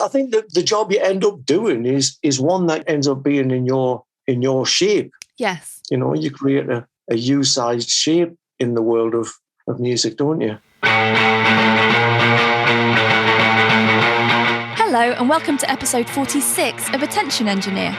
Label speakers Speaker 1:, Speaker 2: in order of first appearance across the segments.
Speaker 1: I think that the job you end up doing is one that ends up being in your shape.
Speaker 2: Yes.
Speaker 1: You know, you create a U-sized shape in the world of music, don't you?
Speaker 2: Hello and welcome to episode 46 of Attention Engineer.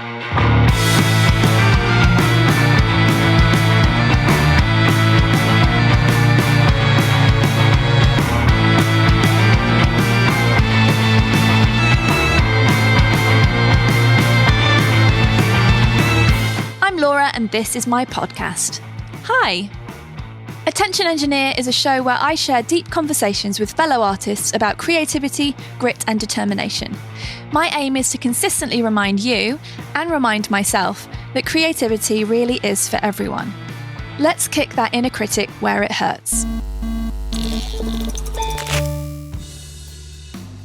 Speaker 2: I'm Laura and this is my podcast. Hi! Attention Engineer is a show where I share deep conversations with fellow artists about creativity, grit and determination. My aim is to consistently remind you, and remind myself, that creativity really is for everyone. Let's kick that inner critic where it hurts.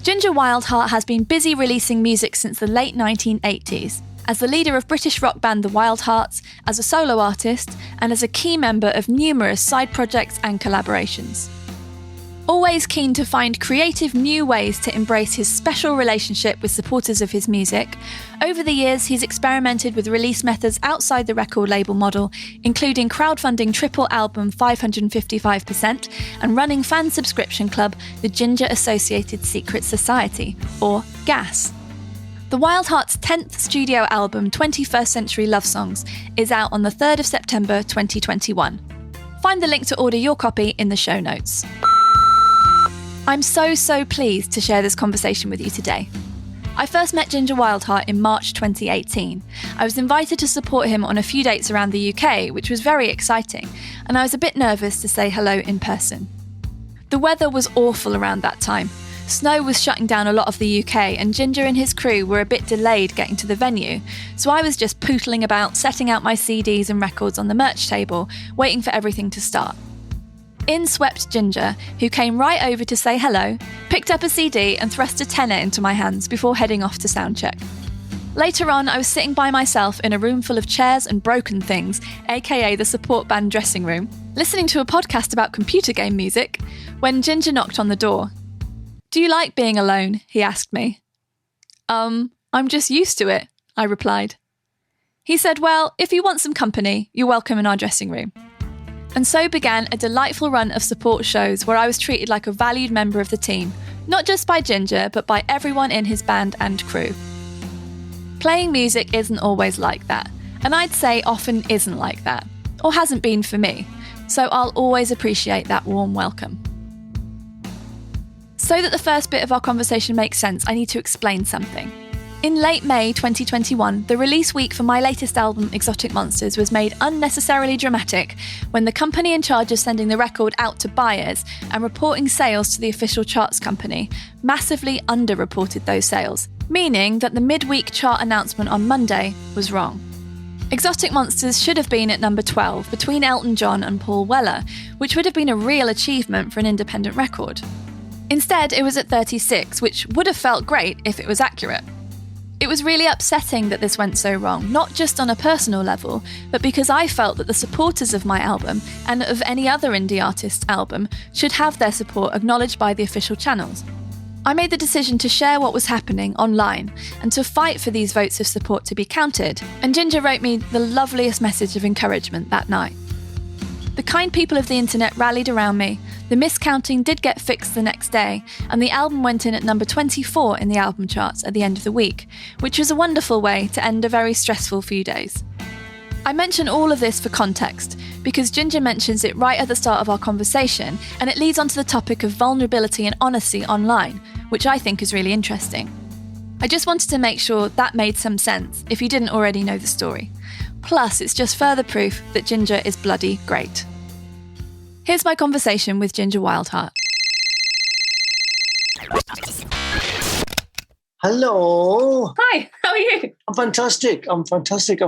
Speaker 2: Ginger Wildheart has been busy releasing music since the late 1980s. As the leader of British rock band the Wildhearts, as a solo artist, and as a key member of numerous side projects and collaborations. Always keen to find creative new ways to embrace his special relationship with supporters of his music, over the years he's experimented with release methods outside the record label model, including crowdfunding triple album 555% and running fan subscription club the Ginger Associated Secret Society, or GAS. The Wildhearts' 10th studio album, 21st Century Love Songs, is out on the 3rd of September 2021. Find the link to order your copy in the show notes. I'm so pleased to share this conversation with you today. I first met Ginger Wildheart in March 2018. I was invited to support him on a few dates around the UK, which was very exciting, and I was a bit nervous to say hello in person. The weather was awful around that time. Snow was shutting down a lot of the UK and Ginger and his crew were a bit delayed getting to the venue, so I was just pootling about, setting out my CDs and records on the merch table, waiting for everything to start. In swept Ginger, who came right over to say hello, picked up a CD and thrust a tenner into my hands before heading off to soundcheck. Later on, I was sitting by myself in a room full of chairs and broken things, aka the support band dressing room, listening to a podcast about computer game music, when Ginger knocked on the door. "Do you like being alone?" he asked me. I'm just used to it," I replied. He said, "Well, if you want some company, you're welcome in our dressing room." And so began a delightful run of support shows where I was treated like a valued member of the team, not just by Ginger, but by everyone in his band and crew. Playing music isn't always like that, and I'd say often isn't like that, or hasn't been for me, so I'll always appreciate that warm welcome. So that the first bit of our conversation makes sense, I need to explain something. In late May 2021, the release week for my latest album, Exotic Monsters, was made unnecessarily dramatic when the company in charge of sending the record out to buyers and reporting sales to the official charts company massively underreported those sales, meaning that the midweek chart announcement on Monday was wrong. Exotic Monsters should have been at number 12, between Elton John and Paul Weller, which would have been a real achievement for an independent record. Instead, it was at 36, which would have felt great if it was accurate. It was really upsetting that this went so wrong, not just on a personal level, but because I felt that the supporters of my album, and of any other indie artist's album, should have their support acknowledged by the official channels. I made the decision to share what was happening online, and to fight for these votes of support to be counted, and Ginger wrote me the loveliest message of encouragement that night. The kind people of the internet rallied around me, the miscounting did get fixed the next day, and the album went in at number 24 in the album charts at the end of the week, which was a wonderful way to end a very stressful few days. I mention all of this for context, because Ginger mentions it right at the start of our conversation, and it leads onto the topic of vulnerability and honesty online, which I think is really interesting. I just wanted to make sure that made some sense, if you didn't already know the story. Plus, it's just further proof that Ginger is bloody great. Here's my conversation with Ginger Wildheart.
Speaker 1: Hello.
Speaker 2: Hi, how are you?
Speaker 1: I'm fantastic. I've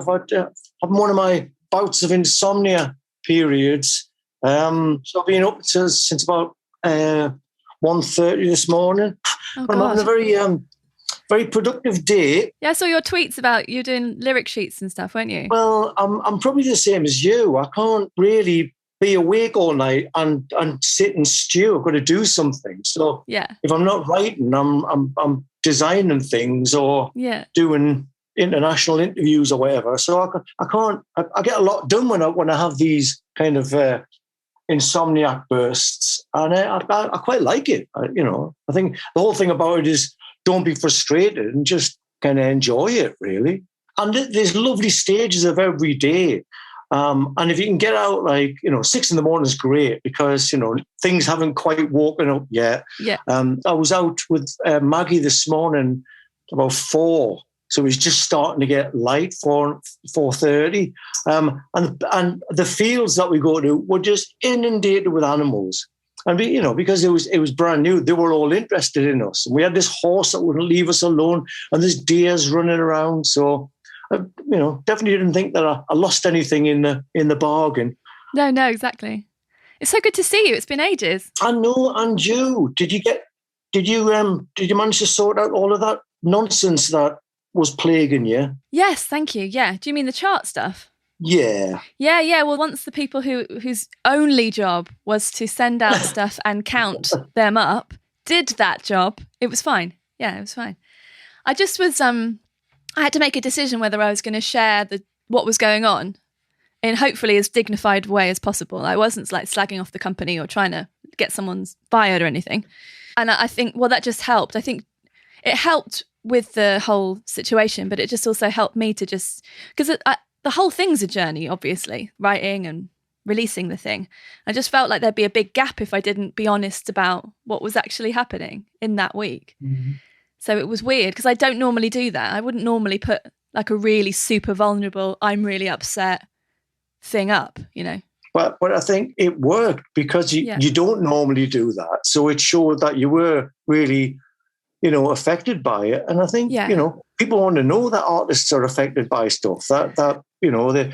Speaker 1: had one of my bouts of insomnia periods. So I've been up since about 1:30 this morning.
Speaker 2: Oh,
Speaker 1: I'm having a very productive day.
Speaker 2: Yeah, I saw your tweets about you doing lyric sheets and stuff, weren't you?
Speaker 1: Well, I'm probably the same as you. I can't really be awake all night and sit and stew. I've got to do something. So if I'm not writing, I'm designing things or doing international interviews or whatever. So I can't. I get a lot done when I have these kind of insomniac bursts, and I quite like it. I think the whole thing about it is don't be frustrated and just kind of enjoy it, really. And there's lovely stages of every day. And if you can get out 6 a.m. is great because, things haven't quite woken up yet.
Speaker 2: Yeah.
Speaker 1: I was out with Maggie this morning about 4. So it was just starting to get light, 4:30. And the fields that we go to were just inundated with animals. And because it was brand new, they were all interested in us. And we had this horse that wouldn't leave us alone, and there's deers running around. So I, definitely didn't think that I lost anything in the bargain.
Speaker 2: No, exactly. It's so good to see you. It's been ages.
Speaker 1: I know, and you. Did you manage to sort out all of that nonsense that was plaguing you?
Speaker 2: Yes, thank you. Yeah. Do you mean the chart stuff?
Speaker 1: Yeah.
Speaker 2: Yeah. Well, once the people whose only job was to send out stuff and count them up did that job, it was fine. Yeah, it was fine. I just was I had to make a decision whether I was going to share what was going on in hopefully as dignified way as possible. I wasn't slagging off the company or trying to get someone's fired or anything. And I think, that just helped. I think it helped with the whole situation, but it just also helped me to just, because the whole thing's a journey, obviously, writing and releasing the thing. I just felt like there'd be a big gap if I didn't be honest about what was actually happening in that week. Mm-hmm. So it was weird because I don't normally do that. I wouldn't normally put a really super vulnerable, I'm really upset thing up, But
Speaker 1: I think it worked because you don't normally do that. So it showed that you were really, affected by it. And I think, people want to know that artists are affected by stuff, that they're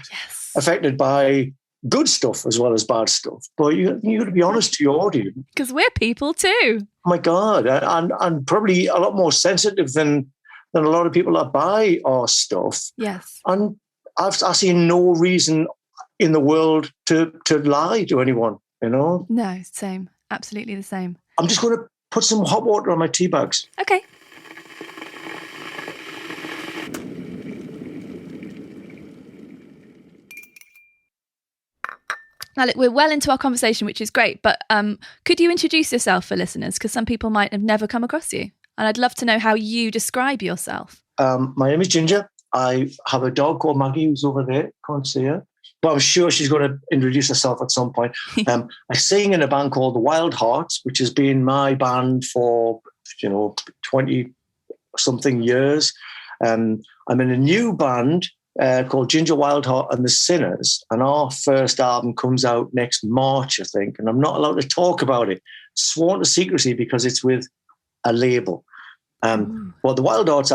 Speaker 1: affected by good stuff as well as bad stuff. But you got to be honest to your audience.
Speaker 2: Because we're people too.
Speaker 1: Oh my God. And probably a lot more sensitive than a lot of people that buy our stuff.
Speaker 2: Yes.
Speaker 1: And I see no reason in the world to lie to anyone,
Speaker 2: No, same. Absolutely the same.
Speaker 1: I'm just going to put some hot water on my tea bags.
Speaker 2: Okay. Now, look, we're well into our conversation, which is great, but could you introduce yourself for listeners? Because some people might have never come across you. And I'd love to know how you describe yourself.
Speaker 1: My name is Ginger. I have a dog called Maggie who's over there. Can't see her. But I'm sure she's going to introduce herself at some point. I sing in a band called the Wildhearts, which has been my band for, 20-something years. I'm in a new band called Ginger Wildheart and the Sinners, and our first album comes out next March, I think, and I'm not allowed to talk about it. Sworn to secrecy because it's with a label. Well, the Wildhearts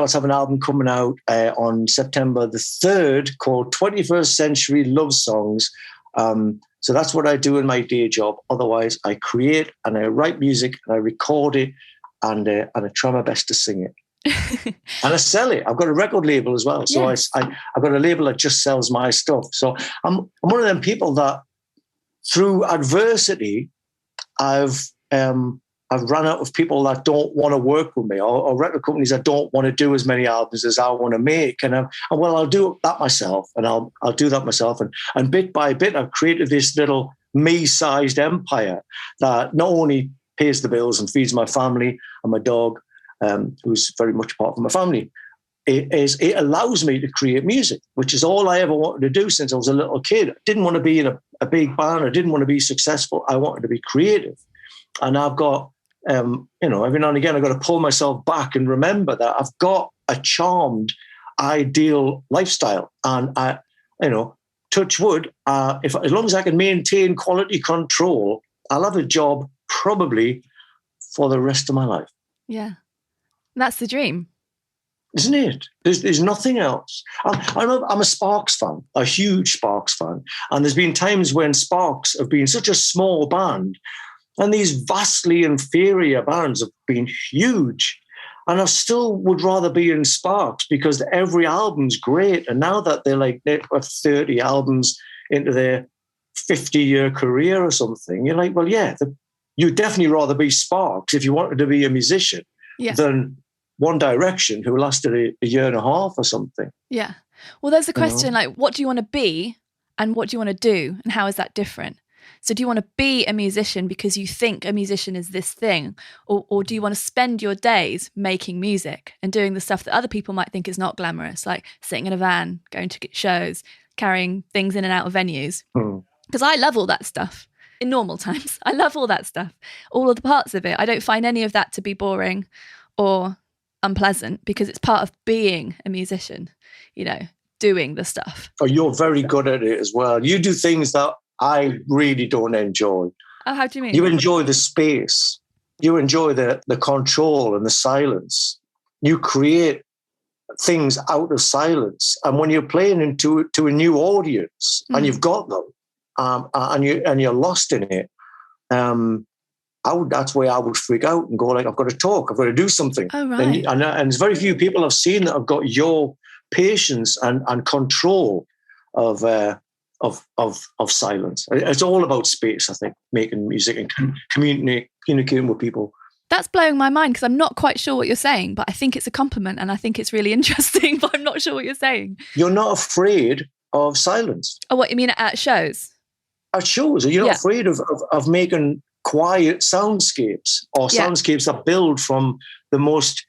Speaker 1: have an album coming out on September the 3rd called 21st Century Love Songs. So that's what I do in my day job. Otherwise, I create and I write music and I record it and I try my best to sing it. And I sell it. I've got a record label as well. So yes. I've got a label that just sells my stuff. So I'm one of them people that through adversity, I've run out of people that don't want to work with me or record companies that don't want to do as many albums as I want to make. And I'll do that myself and I'll do that myself. And bit by bit, I've created this little me-sized empire that not only pays the bills and feeds my family and my dog, who's very much part of my family. It allows me to create music, which is all I ever wanted to do since I was a little kid. I didn't want to be in a big band. I didn't want to be successful. I wanted to be creative. And I've got, every now and again, I've got to pull myself back and remember that I've got a charmed, ideal lifestyle. And touch wood, as long as I can maintain quality control, I'll have a job probably for the rest of my life.
Speaker 2: Yeah. That's the dream.
Speaker 1: Isn't it? There's nothing else. I'm a Sparks fan, a huge Sparks fan. And there's been times when Sparks have been such a small band and these vastly inferior bands have been huge. And I still would rather be in Sparks because every album's great. And now that they've got 30 albums into their 50-year career or something. You're like, well, yeah, you'd definitely rather be Sparks if you wanted to be a musician than One Direction, who lasted a year and a half or something.
Speaker 2: Yeah. Well, there's the question, like, what do you want to be and what do you want to do? And how is that different? So do you want to be a musician because you think a musician is this thing? Or do you want to spend your days making music and doing the stuff that other people might think is not glamorous, like sitting in a van, going to shows, carrying things in and out of venues? Because I love all that stuff in normal times. I love all that stuff, all of the parts of it. I don't find any of that to be boring or unpleasant because it's part of being a musician, you know, doing the stuff.
Speaker 1: Oh, you're very good at it as well. You do things that I really don't enjoy.
Speaker 2: Oh, how do you mean?
Speaker 1: You enjoy the space. You enjoy the control and the silence. You create things out of silence. And when you're playing to a new audience and you've got them and you're lost in it, that's where I would freak out and go like, I've got to talk. I've got to do something.
Speaker 2: Oh, right.
Speaker 1: And there's very few people I've seen that have got your patience and control of silence. It's all about space, I think, making music and communicating with people.
Speaker 2: That's blowing my mind because I'm not quite sure what you're saying, but I think it's a compliment and I think it's really interesting, but I'm not sure what you're saying.
Speaker 1: You're not afraid of silence.
Speaker 2: Oh, what you mean at shows?
Speaker 1: At shows. You're not afraid of making quiet soundscapes or soundscapes that build from the most,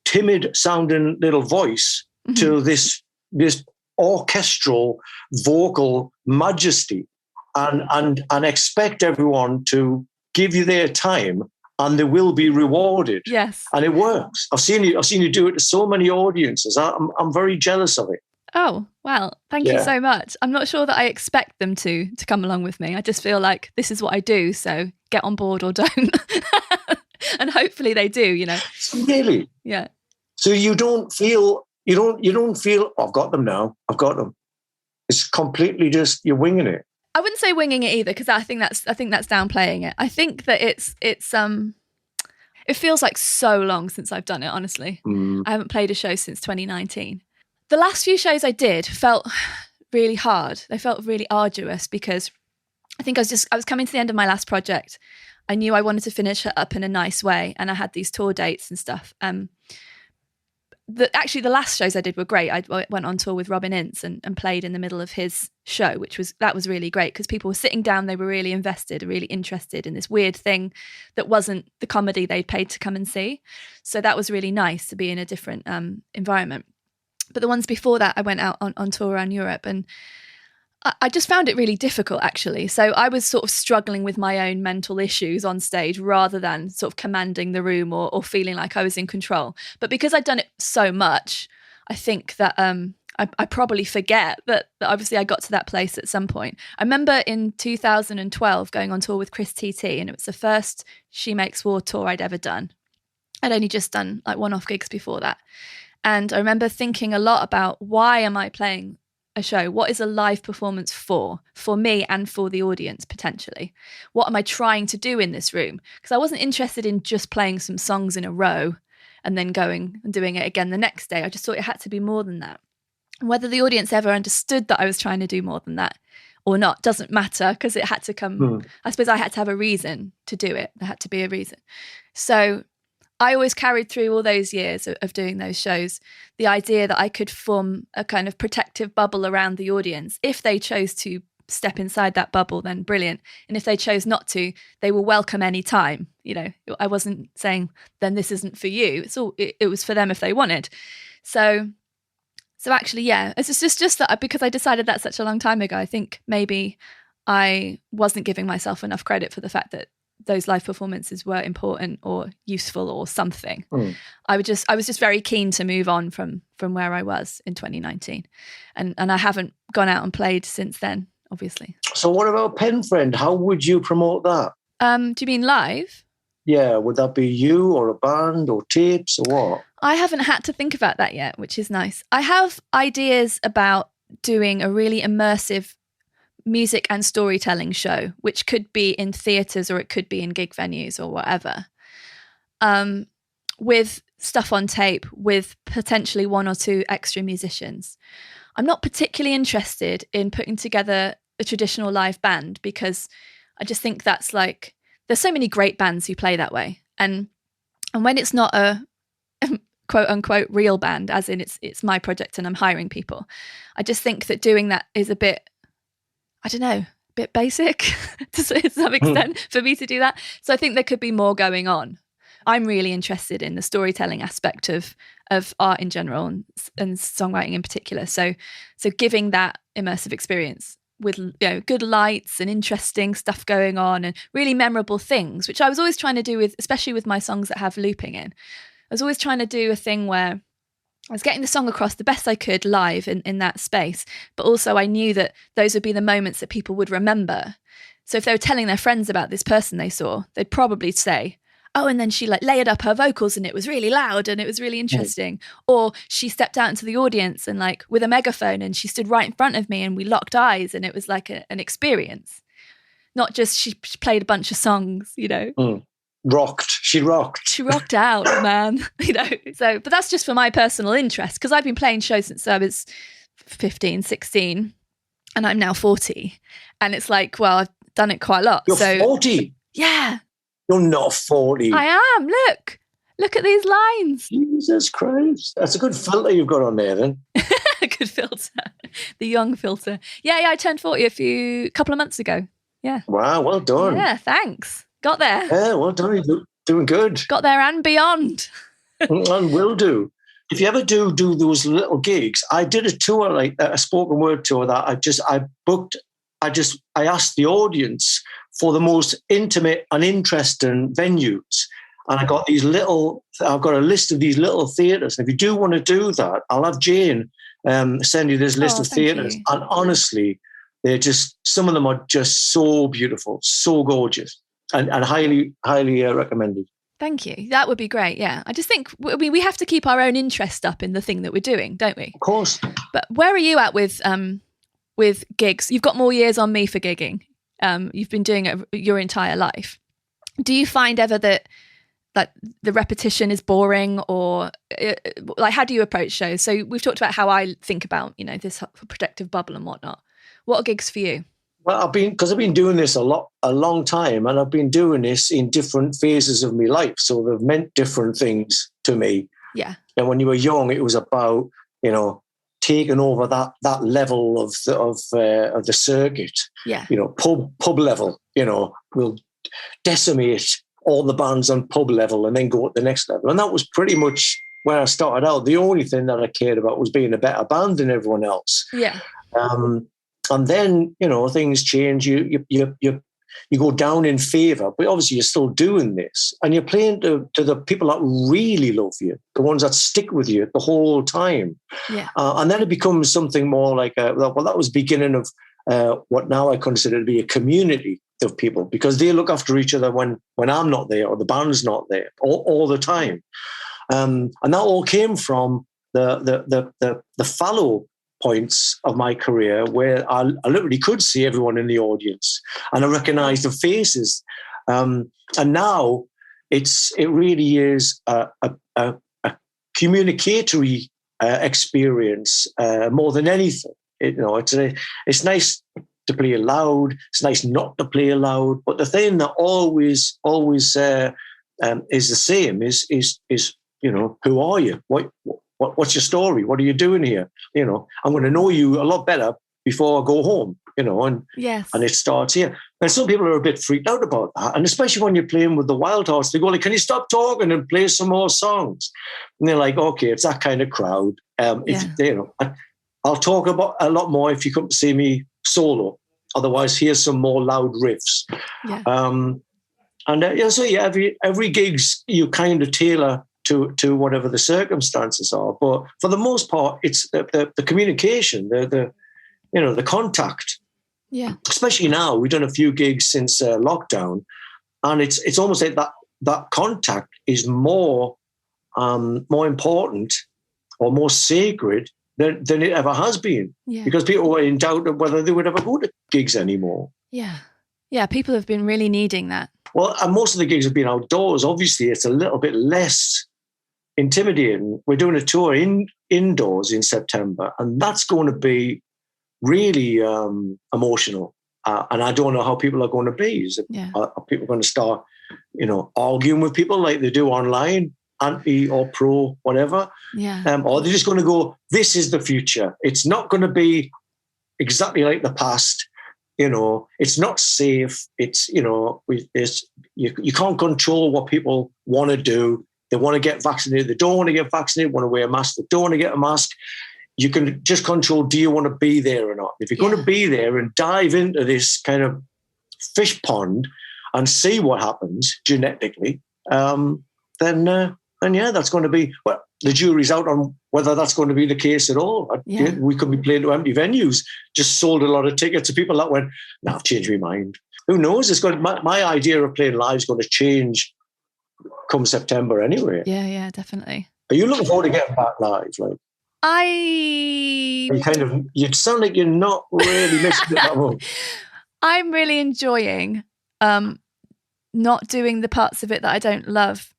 Speaker 1: timid sounding little voice to this orchestral vocal majesty and expect everyone to give you their time and they will be rewarded.
Speaker 2: Yes.
Speaker 1: And it works. I've seen you do it to so many audiences. I'm very jealous of it.
Speaker 2: Oh, well, thank you so much. I'm not sure that I expect them to come along with me. I just feel like this is what I do, so get on board or don't. And hopefully they do,
Speaker 1: Really?
Speaker 2: Yeah.
Speaker 1: So you don't feel, oh, I've got them now. I've got them. It's completely just, you're winging it.
Speaker 2: I wouldn't say winging it either, because I think that's downplaying it. I think that it feels like so long since I've done it, honestly. I haven't played a show since 2019. The last few shows I did felt really hard. They felt really arduous because I think I was coming to the end of my last project. I knew I wanted to finish it up in a nice way, and I had these tour dates and stuff. Actually, the last shows I did were great. I went on tour with Robin Ince and played in the middle of his show, that was really great because people were sitting down, they were really invested, really interested in this weird thing that wasn't the comedy they'd paid to come and see. So that was really nice to be in a different environment. But the ones before that, I went out on tour around Europe and I just found it really difficult, actually. So I was sort of struggling with my own mental issues on stage rather than sort of commanding the room or feeling like I was in control. But because I'd done it so much, I think that I probably forget that obviously I got to that place at some point. I remember in 2012 going on tour with Chris TT, and it was the first She Makes War tour I'd ever done. I'd only just done like one-off gigs before that. And I remember thinking a lot about, why am I playing a show? What is a live performance for me and for the audience potentially? What am I trying to do in this room? Because I wasn't interested in just playing some songs in a row and then going and doing it again the next day. I just thought it had to be more than that. And whether the audience ever understood that I was trying to do more than that or not doesn't matter, because it had to come. I suppose I had to have a reason to do it. There had to be a reason. So I always carried through all those years of doing those shows the idea that I could form a kind of protective bubble around the audience. If they chose to step inside that bubble, then brilliant. And if they chose not to, they were welcome any time. I wasn't saying, then this isn't for you. It was for them if they wanted. So actually, yeah, it's just that because I decided that such a long time ago, I think maybe I wasn't giving myself enough credit for the fact that those live performances were important or useful or something. I was just very keen to move on from where I was in 2019. And I haven't gone out and played since then, obviously. So
Speaker 1: what about Penfriend? How would you promote that?
Speaker 2: Do you mean live?
Speaker 1: Yeah, would that be you or a band or tapes or what?
Speaker 2: I haven't had to think about that yet, which is nice. I have ideas about doing a really immersive music and storytelling show, which could be in theatres or it could be in gig venues or whatever, with stuff on tape with potentially one or two extra musicians. I'm not particularly interested in putting together a traditional live band, because I just think that's like, there's so many great bands who play that way. And when it's not a quote unquote real band, as in it's my project and I'm hiring people, I just think that doing that is a bit, I don't know, a bit basic to some extent for me to do that. So I think there could be more going on. I'm really interested in the storytelling aspect of art in general and songwriting in particular. So giving that immersive experience with, you know, good lights and interesting stuff going on and really memorable things, which I was always trying to do with, especially with my songs that have looping in. I was always trying to do a thing where I was getting the song across the best I could live in that space, but also I knew that those would be the moments that people would remember. So if they were telling their friends about this person they saw, they'd probably say, oh, and then she like layered up her vocals and it was really loud and it was really interesting. Or she stepped out into the audience and like with a megaphone and she stood right in front of me and we locked eyes and it was like an experience. Not just she played a bunch of songs, you know.
Speaker 1: She rocked
Speaker 2: out, man. You know, so, but that's just for my personal interest, because I've been playing shows since I was 15, 16 and I'm now 40. And it's like, well, I've done it quite a lot.
Speaker 1: You're 40?
Speaker 2: Yeah.
Speaker 1: You're not 40.
Speaker 2: I am. Look at these lines.
Speaker 1: Jesus Christ. That's a good filter you've got on there then.
Speaker 2: A good filter. The young filter. Yeah, I turned 40 a couple of months ago. Yeah.
Speaker 1: Wow, well done.
Speaker 2: Yeah, thanks. Got there.
Speaker 1: Yeah, well done. You're doing good.
Speaker 2: Got there and beyond.
Speaker 1: And will do. If you ever do those little gigs, I did a tour, like a spoken word tour that I asked the audience for the most intimate and interesting venues. And I've got a list of these little theatres. And if you do want to do that, I'll have Jane send you this list of theatres. And honestly, some of them are just so beautiful, so gorgeous, and highly, highly recommended.
Speaker 2: Thank you. That would be great. Yeah. I just think we have to keep our own interest up in the thing that we're doing, don't we?
Speaker 1: Of course.
Speaker 2: But where are you at with gigs? You've got more years on me for gigging. You've been doing it your entire life. Do you find ever that the repetition is boring, or like how do you approach shows? So we've talked about how I think about, you know, this protective bubble and whatnot. What are gigs for you?
Speaker 1: Well, I've been doing this a long time, and I've been doing this in different phases of my life. So they've meant different things to me.
Speaker 2: Yeah.
Speaker 1: And when you were young, it was about, you know, taking over that level of the circuit.
Speaker 2: Yeah.
Speaker 1: You know, pub level. You know, we'll decimate all the bands on pub level and then go at the next level. And that was pretty much where I started out. The only thing that I cared about was being a better band than everyone else.
Speaker 2: Yeah.
Speaker 1: And then, you know, things change. You go down in favour, but obviously you're still doing this, and you're playing to the people that really love you, the ones that stick with you the whole time.
Speaker 2: Yeah.
Speaker 1: And then it becomes something more like that was beginning of what now I consider to be a community of people, because they look after each other when I'm not there or the band's not there all the time. And that all came from the fallow points of my career where I literally could see everyone in the audience and I recognized the faces. And now it really is a communicatory experience more than anything. It's nice to play loud. It's nice not to play loud. But the thing that always is the same is you know, who are you? What's your story? What are you doing here? You know, I'm going to know you a lot better before I go home, you know, and it starts here. And some people are a bit freaked out about that. And especially when you're playing with the Wildhearts, they go like, can you stop talking and play some more songs? And they're like, okay, it's that kind of crowd. I'll talk about a lot more if you come to see me solo. Otherwise, here's some more loud riffs.
Speaker 2: Yeah.
Speaker 1: Every gigs you kind of tailor to whatever the circumstances are, but for the most part, it's the communication, the contact.
Speaker 2: Yeah.
Speaker 1: Especially now, we've done a few gigs since lockdown, and it's almost like that contact is more important or more sacred than it ever has been.
Speaker 2: Yeah.
Speaker 1: Because people were in doubt of whether they would ever go to gigs anymore.
Speaker 2: Yeah. Yeah, people have been really needing that.
Speaker 1: Well, and most of the gigs have been outdoors. Obviously, it's a little bit less intimidating. We're doing a tour indoors in September, and that's going to be really emotional. And I don't know how people are going to be. Are people going to start, arguing with people like they do online, anti or pro, whatever?
Speaker 2: Yeah.
Speaker 1: Or they're just going to go, this is the future. It's not going to be exactly like the past. It's not safe. It's, you can't control what people want to do. They want to get vaccinated. They don't want to get vaccinated, want to wear a mask. They don't want to get a mask. You can just control, do you want to be there or not? If you're going to be there and dive into this kind of fish pond and see what happens genetically, then that's going to be, well, the jury's out on whether that's going to be the case at all. We could be playing to empty venues, just sold a lot of tickets to people that went, no, I've changed my mind. Who knows? My idea of playing live is going to change come September anyway.
Speaker 2: Yeah, definitely.
Speaker 1: Are you looking forward to getting back live? You sound like you're not really missing it that much.
Speaker 2: I'm really enjoying not doing the parts of it that I don't love.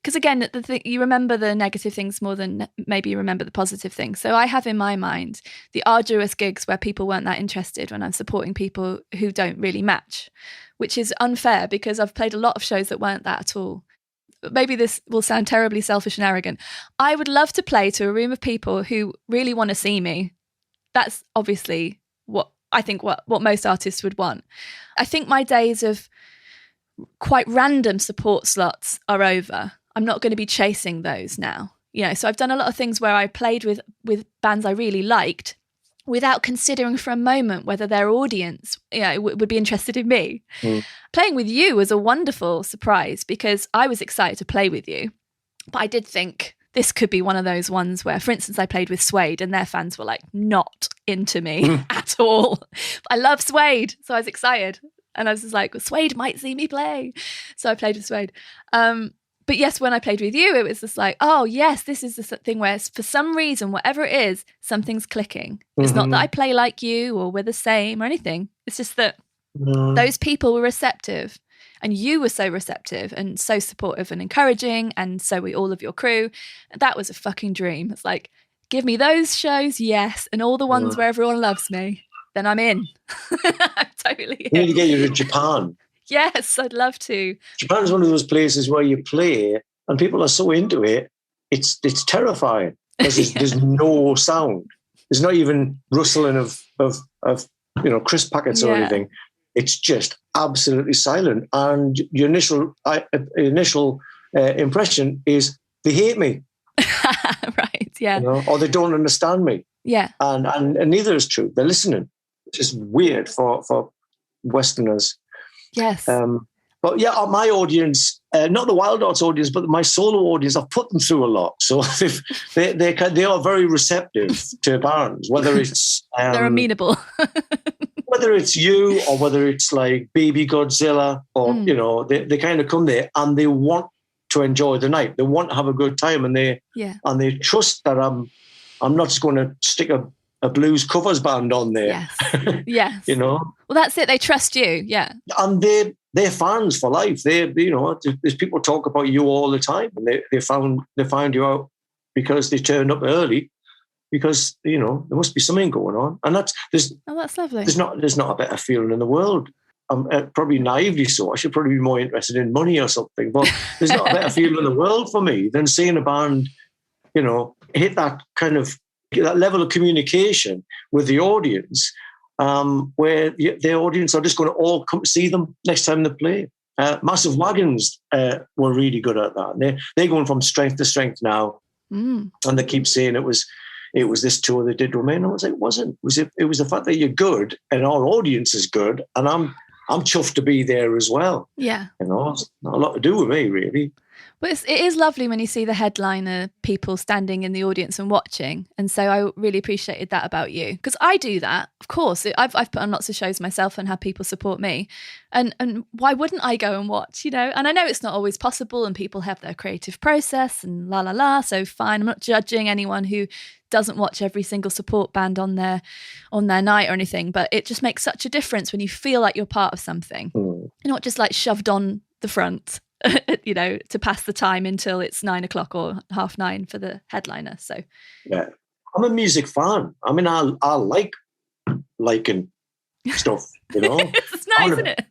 Speaker 2: Because again, you remember the negative things more than maybe you remember the positive things. So I have in my mind the arduous gigs where people weren't that interested when I'm supporting people who don't really match, which is unfair because I've played a lot of shows that weren't that at all. Maybe this will sound terribly selfish and arrogant. I would love to play to a room of people who really want to see me. That's obviously what I think what most artists would want. I think my days of quite random support slots are over. I'm not going to be chasing those now. So I've done a lot of things where I played with bands I really liked without considering for a moment whether their audience would be interested in me. Playing with you was a wonderful surprise because I was excited to play with you. But I did think this could be one of those ones where, for instance, I played with Suede and their fans were like not into me at all. But I love Suede, so I was excited. And I was just like, well, Suede might see me play. So I played with Suede. But yes, when I played with you, it was just like, oh, yes, this is the thing where for some reason, whatever it is, something's clicking. It's not that I play like you or we're the same or anything. It's just that those people were receptive and you were so receptive and so supportive and encouraging. And so were all of your crew. That was a fucking dream. It's like, give me those shows, yes. And all the ones where everyone loves me, then I'm in. I'm totally in.
Speaker 1: We need to get you to Japan.
Speaker 2: Yes, I'd love to.
Speaker 1: Japan's one of those places where you play and people are so into it, it's terrifying because there's no sound. There's not even rustling of crisp packets or anything. It's just absolutely silent. And your initial impression is they hate me.
Speaker 2: Right, yeah.
Speaker 1: Or they don't understand me.
Speaker 2: Yeah.
Speaker 1: And neither is true. They're listening. It's just weird for Westerners.
Speaker 2: Yes.
Speaker 1: But yeah, my audience, not the Wildhearts audience, but my solo audience, I've put them through a lot. So they are very receptive to bands, whether it's...
Speaker 2: they're amenable.
Speaker 1: Whether it's you or whether it's like Baby Godzilla or, they kind of come there and they want to enjoy the night. They want to have a good time and they trust that I'm not just going to stick a blues covers band on there. Yes.
Speaker 2: Well, that's it. They trust you. Yeah.
Speaker 1: And they're fans for life. There's people talk about you all the time and they found you out because they turned up early because, there must be something going on. And that's
Speaker 2: lovely.
Speaker 1: There's not a better feeling in the world. I'm probably naively so. I should probably be more interested in money or something, but there's not a better feeling in the world for me than seeing a band, hit that kind of that level of communication with the audience, where the audience are just going to all come see them next time they play. Massive Wagons were really good at that. They're going from strength to strength now, and they keep saying it was this tour they did with me. And I was like, it wasn't. It was the fact that you're good and our audience is good, and I'm chuffed to be there as well.
Speaker 2: Yeah,
Speaker 1: it's not a lot to do with me really.
Speaker 2: But it is lovely when you see the headliner people standing in the audience and watching. And so I really appreciated that about you. Because I do that, of course. I've put on lots of shows myself and had people support me. And why wouldn't I go and watch, And I know it's not always possible and people have their creative process and la la la. So fine, I'm not judging anyone who doesn't watch every single support band on their night or anything. But it just makes such a difference when you feel like you're part of something. You're not just like shoved on the front. to pass the time until it's 9:00 or 9:30 for the headliner. So
Speaker 1: yeah, I'm a music fan. I mean, I like liking stuff,
Speaker 2: It's nice, isn't it?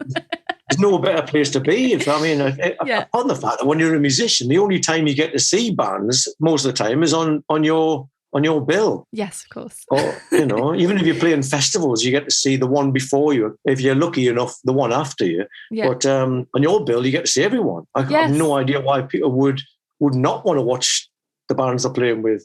Speaker 1: There's no better place to be. Upon the fact that when you're a musician, the only time you get to see bands most of the time is on your bill.
Speaker 2: Yes, of course.
Speaker 1: Or, even if you're playing festivals, you get to see the one before you. If you're lucky enough, the one after you.
Speaker 2: Yeah.
Speaker 1: But on your bill, you get to see everyone. I have no idea why people would not want to watch the bands they're playing with.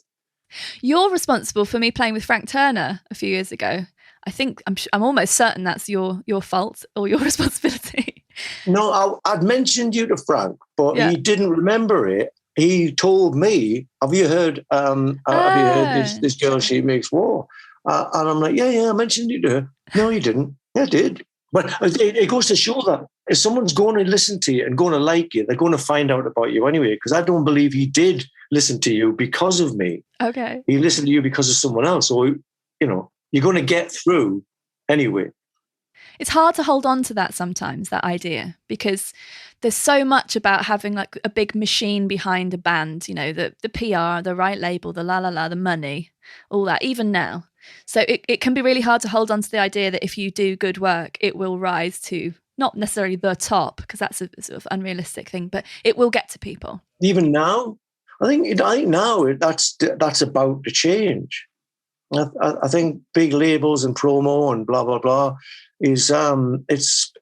Speaker 2: You're responsible for me playing with Frank Turner a few years ago. I think I'm almost certain that's your fault or your responsibility.
Speaker 1: No, I'd mentioned you to Frank, but he didn't remember it. He told me, "Have you heard? Have you heard this girl? She makes war." And I'm like, "Yeah, I mentioned you to her." No, you didn't. Yeah, I did. But it goes to show that if someone's going to listen to you and going to like you, they're going to find out about you anyway. Because I don't believe he did listen to you because of me.
Speaker 2: Okay.
Speaker 1: He listened to you because of someone else. Or you're going to get through anyway.
Speaker 2: It's hard to hold on to that sometimes, that idea, because there's so much about having like a big machine behind a band, the PR, the right label, the the money, all that, even now. So it can be really hard to hold on to the idea that if you do good work, it will rise to not necessarily the top, because that's a sort of unrealistic thing, but it will get to people. Even
Speaker 1: now, I think now that's about to change. I think big labels and promo and blah blah blah is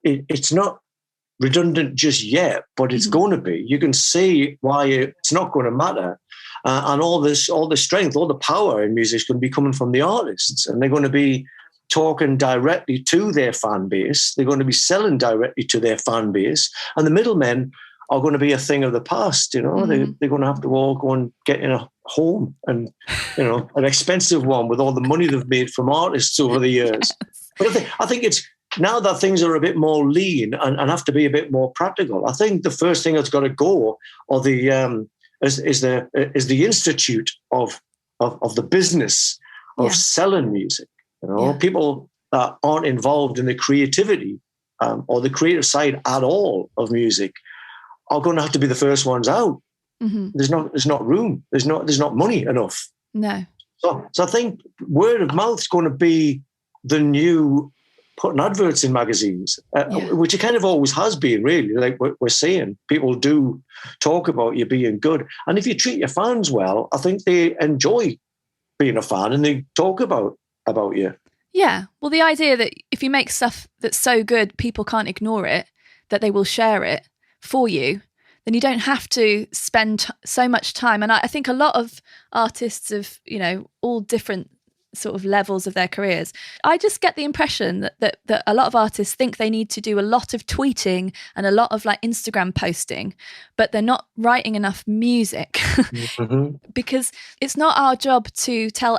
Speaker 1: it's not redundant just yet, but it's going to be. You can see why it's not going to matter, and all the strength, all the power in music is going to be coming from the artists, and they're going to be talking directly to their fan base. They're going to be selling directly to their fan base, and the middlemen are going to be a thing of the past. They're going to have to all go and get in a home, and an expensive one with all the money they've made from artists over the years. Yes. But I think it's now that things are a bit more lean and have to be a bit more practical. I think the first thing that's got to go is the institute of the business of selling music. People that aren't involved in the creativity or the creative side at all of music are going to have to be the first ones out. Mm-hmm. There's not room. There's not money enough.
Speaker 2: No.
Speaker 1: So I think word of mouth is going to be the new putting adverts in magazines, which it kind of always has been, really. Like we're saying, people do talk about you being good, and if you treat your fans well, I think they enjoy being a fan and they talk about you.
Speaker 2: Yeah. Well, the idea that if you make stuff that's so good, people can't ignore it, that they will share it for you, then you don't have to spend so much time. And I think a lot of artists of, all different sort of levels of their careers, I just get the impression that a lot of artists think they need to do a lot of tweeting and a lot of like Instagram posting, but they're not writing enough music. Mm-hmm. Because it's not our job to tell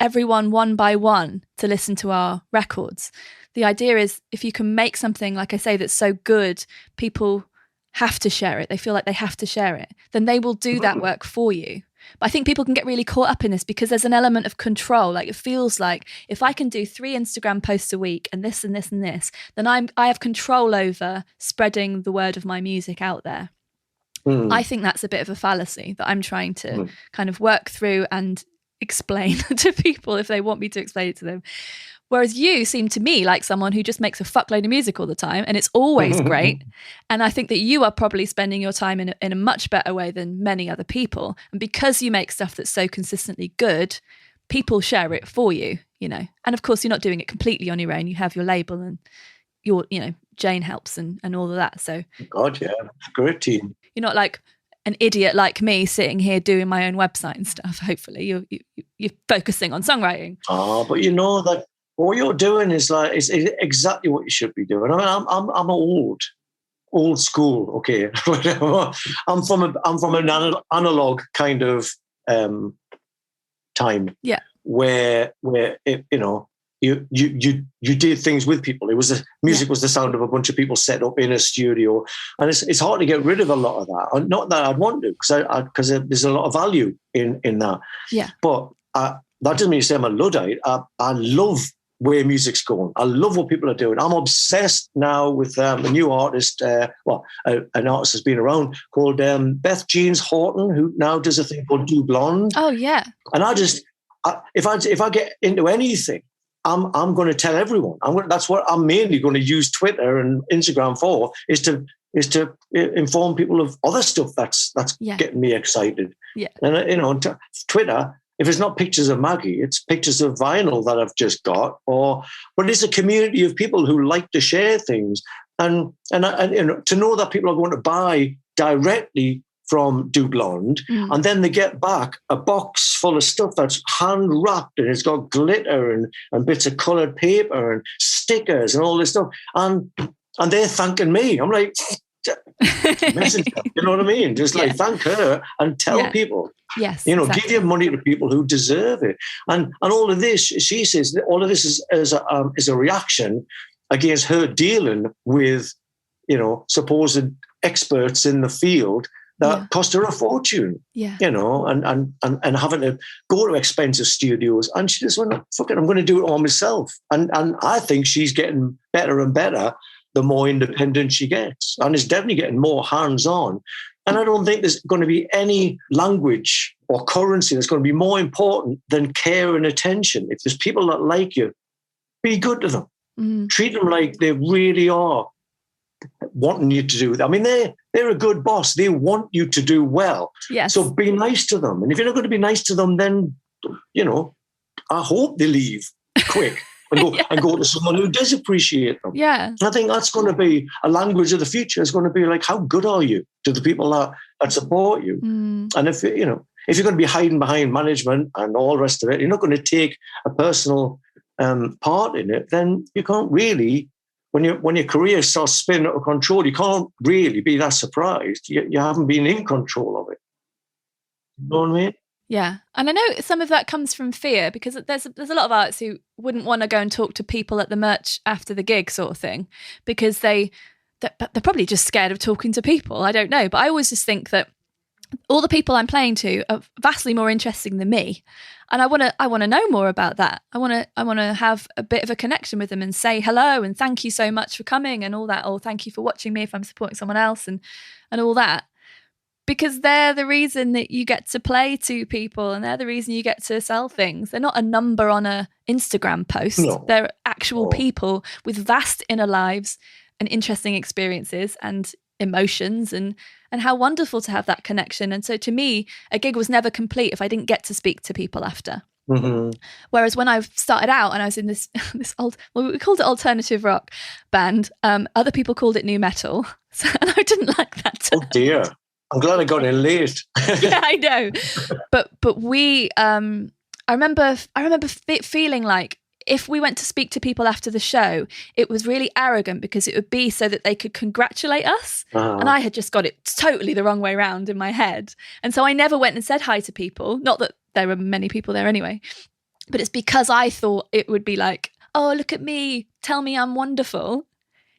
Speaker 2: everyone one by one to listen to our records. The idea is if you can make something, like I say, that's so good, people have to share it. They feel like they have to share it. Then they will do that work for you. But I think people can get really caught up in this because there's an element of control. Like it feels like if I can do 3 Instagram posts a week and this and this and this, then I have control over spreading the word of my music out there. Mm. I think that's a bit of a fallacy that I'm trying to kind of work through and explain to people if they want me to explain it to them. Whereas you seem to me like someone who just makes a fuckload of music all the time and it's always great. And I think that you are probably spending your time in a much better way than many other people. And because you make stuff that's so consistently good, people share it for you, And of course, you're not doing it completely on your own. You have your label and your, Jane helps and all of that. So
Speaker 1: God, yeah, great team.
Speaker 2: You're not like an idiot like me sitting here doing my own website and stuff. Hopefully you're focusing on songwriting.
Speaker 1: Oh, but that what you're doing is is exactly what you should be doing. I mean, I'm old school, okay. I'm from an analog kind of time, where it, you did things with people. Music was the sound of a bunch of people set up in a studio, and it's hard to get rid of a lot of that. Not that I'd want to, because there's a lot of value in that.
Speaker 2: Yeah,
Speaker 1: but that doesn't mean to say I'm a Luddite. I love where music's going. I love what people are doing. I'm obsessed now with a new artist, an artist that's been around called Beth Jeans Horton, who now does a thing called Do Blonde.
Speaker 2: Oh, yeah.
Speaker 1: And if I get into anything, I'm going to tell everyone. That's what I'm mainly going to use Twitter and Instagram for, is to inform people of other stuff that's getting me excited.
Speaker 2: Yeah.
Speaker 1: And Twitter, if it's not pictures of Maggie, it's pictures of vinyl that I've just got, but it's a community of people who like to share things, and to know that people are going to buy directly from Do Blonde, and then they get back a box full of stuff that's hand wrapped and it's got glitter and bits of coloured paper and stickers and all this stuff, and they're thanking me. I'm like, messenger, you know what I mean? Just like thank her and tell people.
Speaker 2: Yes,
Speaker 1: exactly. Give your money to people who deserve it, and all of this. She says all of this is a reaction against her dealing with supposed experts in the field that cost her a fortune, and having to go to expensive studios. And she just went, fuck it, I'm going to do it all myself. And I think she's getting better and better the more independent she gets, and is definitely getting more hands-on. And I don't think there's going to be any language or currency that's going to be more important than care and attention. If there's people that like you, be good to them. Treat them like they really are wanting you to do that. I mean, they're a good boss. They want you to do well.
Speaker 2: Yes.
Speaker 1: So be nice to them. And if you're not going to be nice to them, then, I hope they leave quick and go to someone who does appreciate them.
Speaker 2: Yeah.
Speaker 1: I think that's going to be a language of the future. It's going to be like, how good are you to the people that support you? And if you're going to be hiding behind management and all the rest of it, you're not going to take a personal part in it, then you can't really, when your career starts spinning out of control, you can't really be that surprised. You haven't been in control of it. You know what I mean?
Speaker 2: Yeah. And I know some of that comes from fear, because there's a lot of artists who wouldn't want to go and talk to people at the merch after the gig sort of thing, because they're probably just scared of talking to people. I don't know. But I always just think that all the people I'm playing to are vastly more interesting than me. And I want to know more about that. I want to have a bit of a connection with them and say hello and thank you so much for coming and all that. Or thank you for watching me if I'm supporting someone else and all that. Because they're the reason that you get to play to people, and they're the reason you get to sell things. They're not a number on a Instagram post. No. They're actual people with vast inner lives and interesting experiences and emotions, and how wonderful to have that connection. And so to me, a gig was never complete if I didn't get to speak to people after. Mm-hmm. Whereas when I started out and I was in this old, well, we called it alternative rock band, other people called it new metal, and I didn't like that term.
Speaker 1: Oh dear. I'm glad I got in late.
Speaker 2: Yeah, I know. But we, I remember feeling like if we went to speak to people after the show, it was really arrogant because it would be so that they could congratulate us. Uh-huh. And I had just got it totally the wrong way around in my head. And so I never went and said hi to people. Not that there were many people there anyway, but it's because I thought it would be like, oh, look at me, tell me I'm wonderful.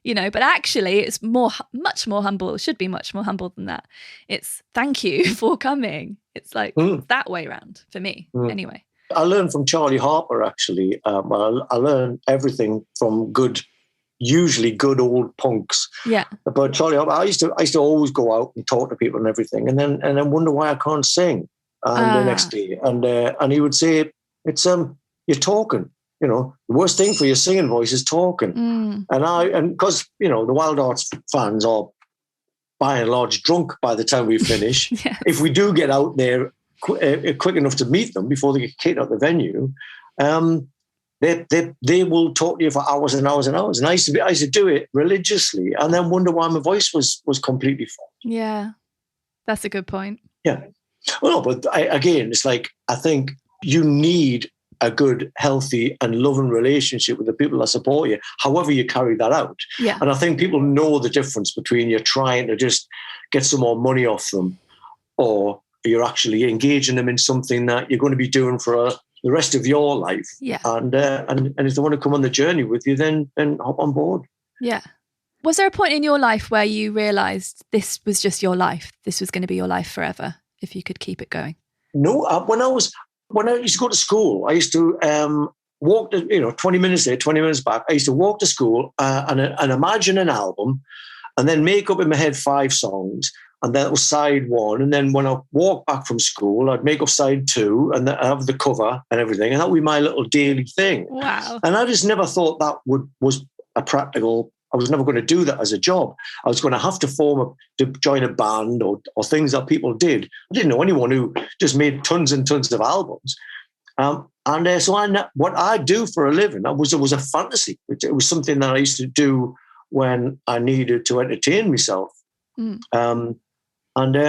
Speaker 2: But actually it's much more humble. It should be much more humble than that. It's thank you for coming. It's like that way around for me anyway.
Speaker 1: I learned from Charlie Harper, actually. I learned everything from usually good old punks. Yeah. But Charlie Harper, I used to always go out and talk to people and everything, and then wonder why I can't sing. And the next day, and he would say, "It's you're talking. The worst thing for your singing voice is talking." And because the Wildhearts fans are by and large drunk by the time we finish. Yes. If we do get out there quick enough to meet them before they get kicked out the venue, they will talk to you for hours and hours and hours. And I used to do it religiously, and then wonder why my voice was completely fucked.
Speaker 2: Yeah, that's a good point.
Speaker 1: Yeah, well, no, but again, it's like I think you need a good, healthy and loving relationship with the people that support you, however you carry that out. Yeah. And I think people know the difference between you trying to just get some more money off them, or you're actually engaging them in something that you're going to be doing for the rest of your life. Yeah. And if they want to come on the journey with you, then hop on board. Yeah.
Speaker 2: Was there a point in your life where you realised this was just your life? This was going to be your life forever if you could keep it going?
Speaker 1: No, when I used to go to school, I used to walk, 20 minutes there, 20 minutes back. I used to walk to school and imagine an album and then make up in my head 5 songs. And that was side 1. And then when I walked back from school, I'd make up side 2 and have the cover and everything. And that would be my little daily thing.
Speaker 2: Wow.
Speaker 1: And I just never thought that was a practical, I was never going to do that as a job. I was going to have to join a band or things that people did. I didn't know anyone who just made tons and tons of albums. So what I do for a living, it was a fantasy. It was something that I used to do when I needed to entertain myself. And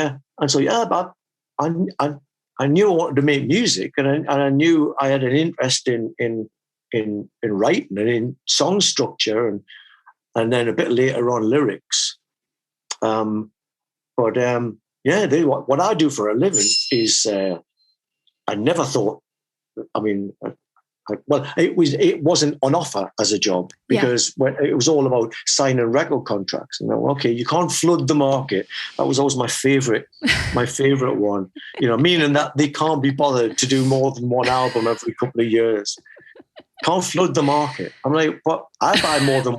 Speaker 1: so, but I knew I wanted to make music, and I knew I had an interest in writing and in song structure, and then a bit later on lyrics. What I do for a living is I never thought. I mean, it wasn't on offer as a job because it was all about signing record contracts. And okay, you can't flood the market. That was always my favorite one. Meaning that they can't be bothered to do more than one album every couple of years. Can't flood the market. I'm like, but I buy more than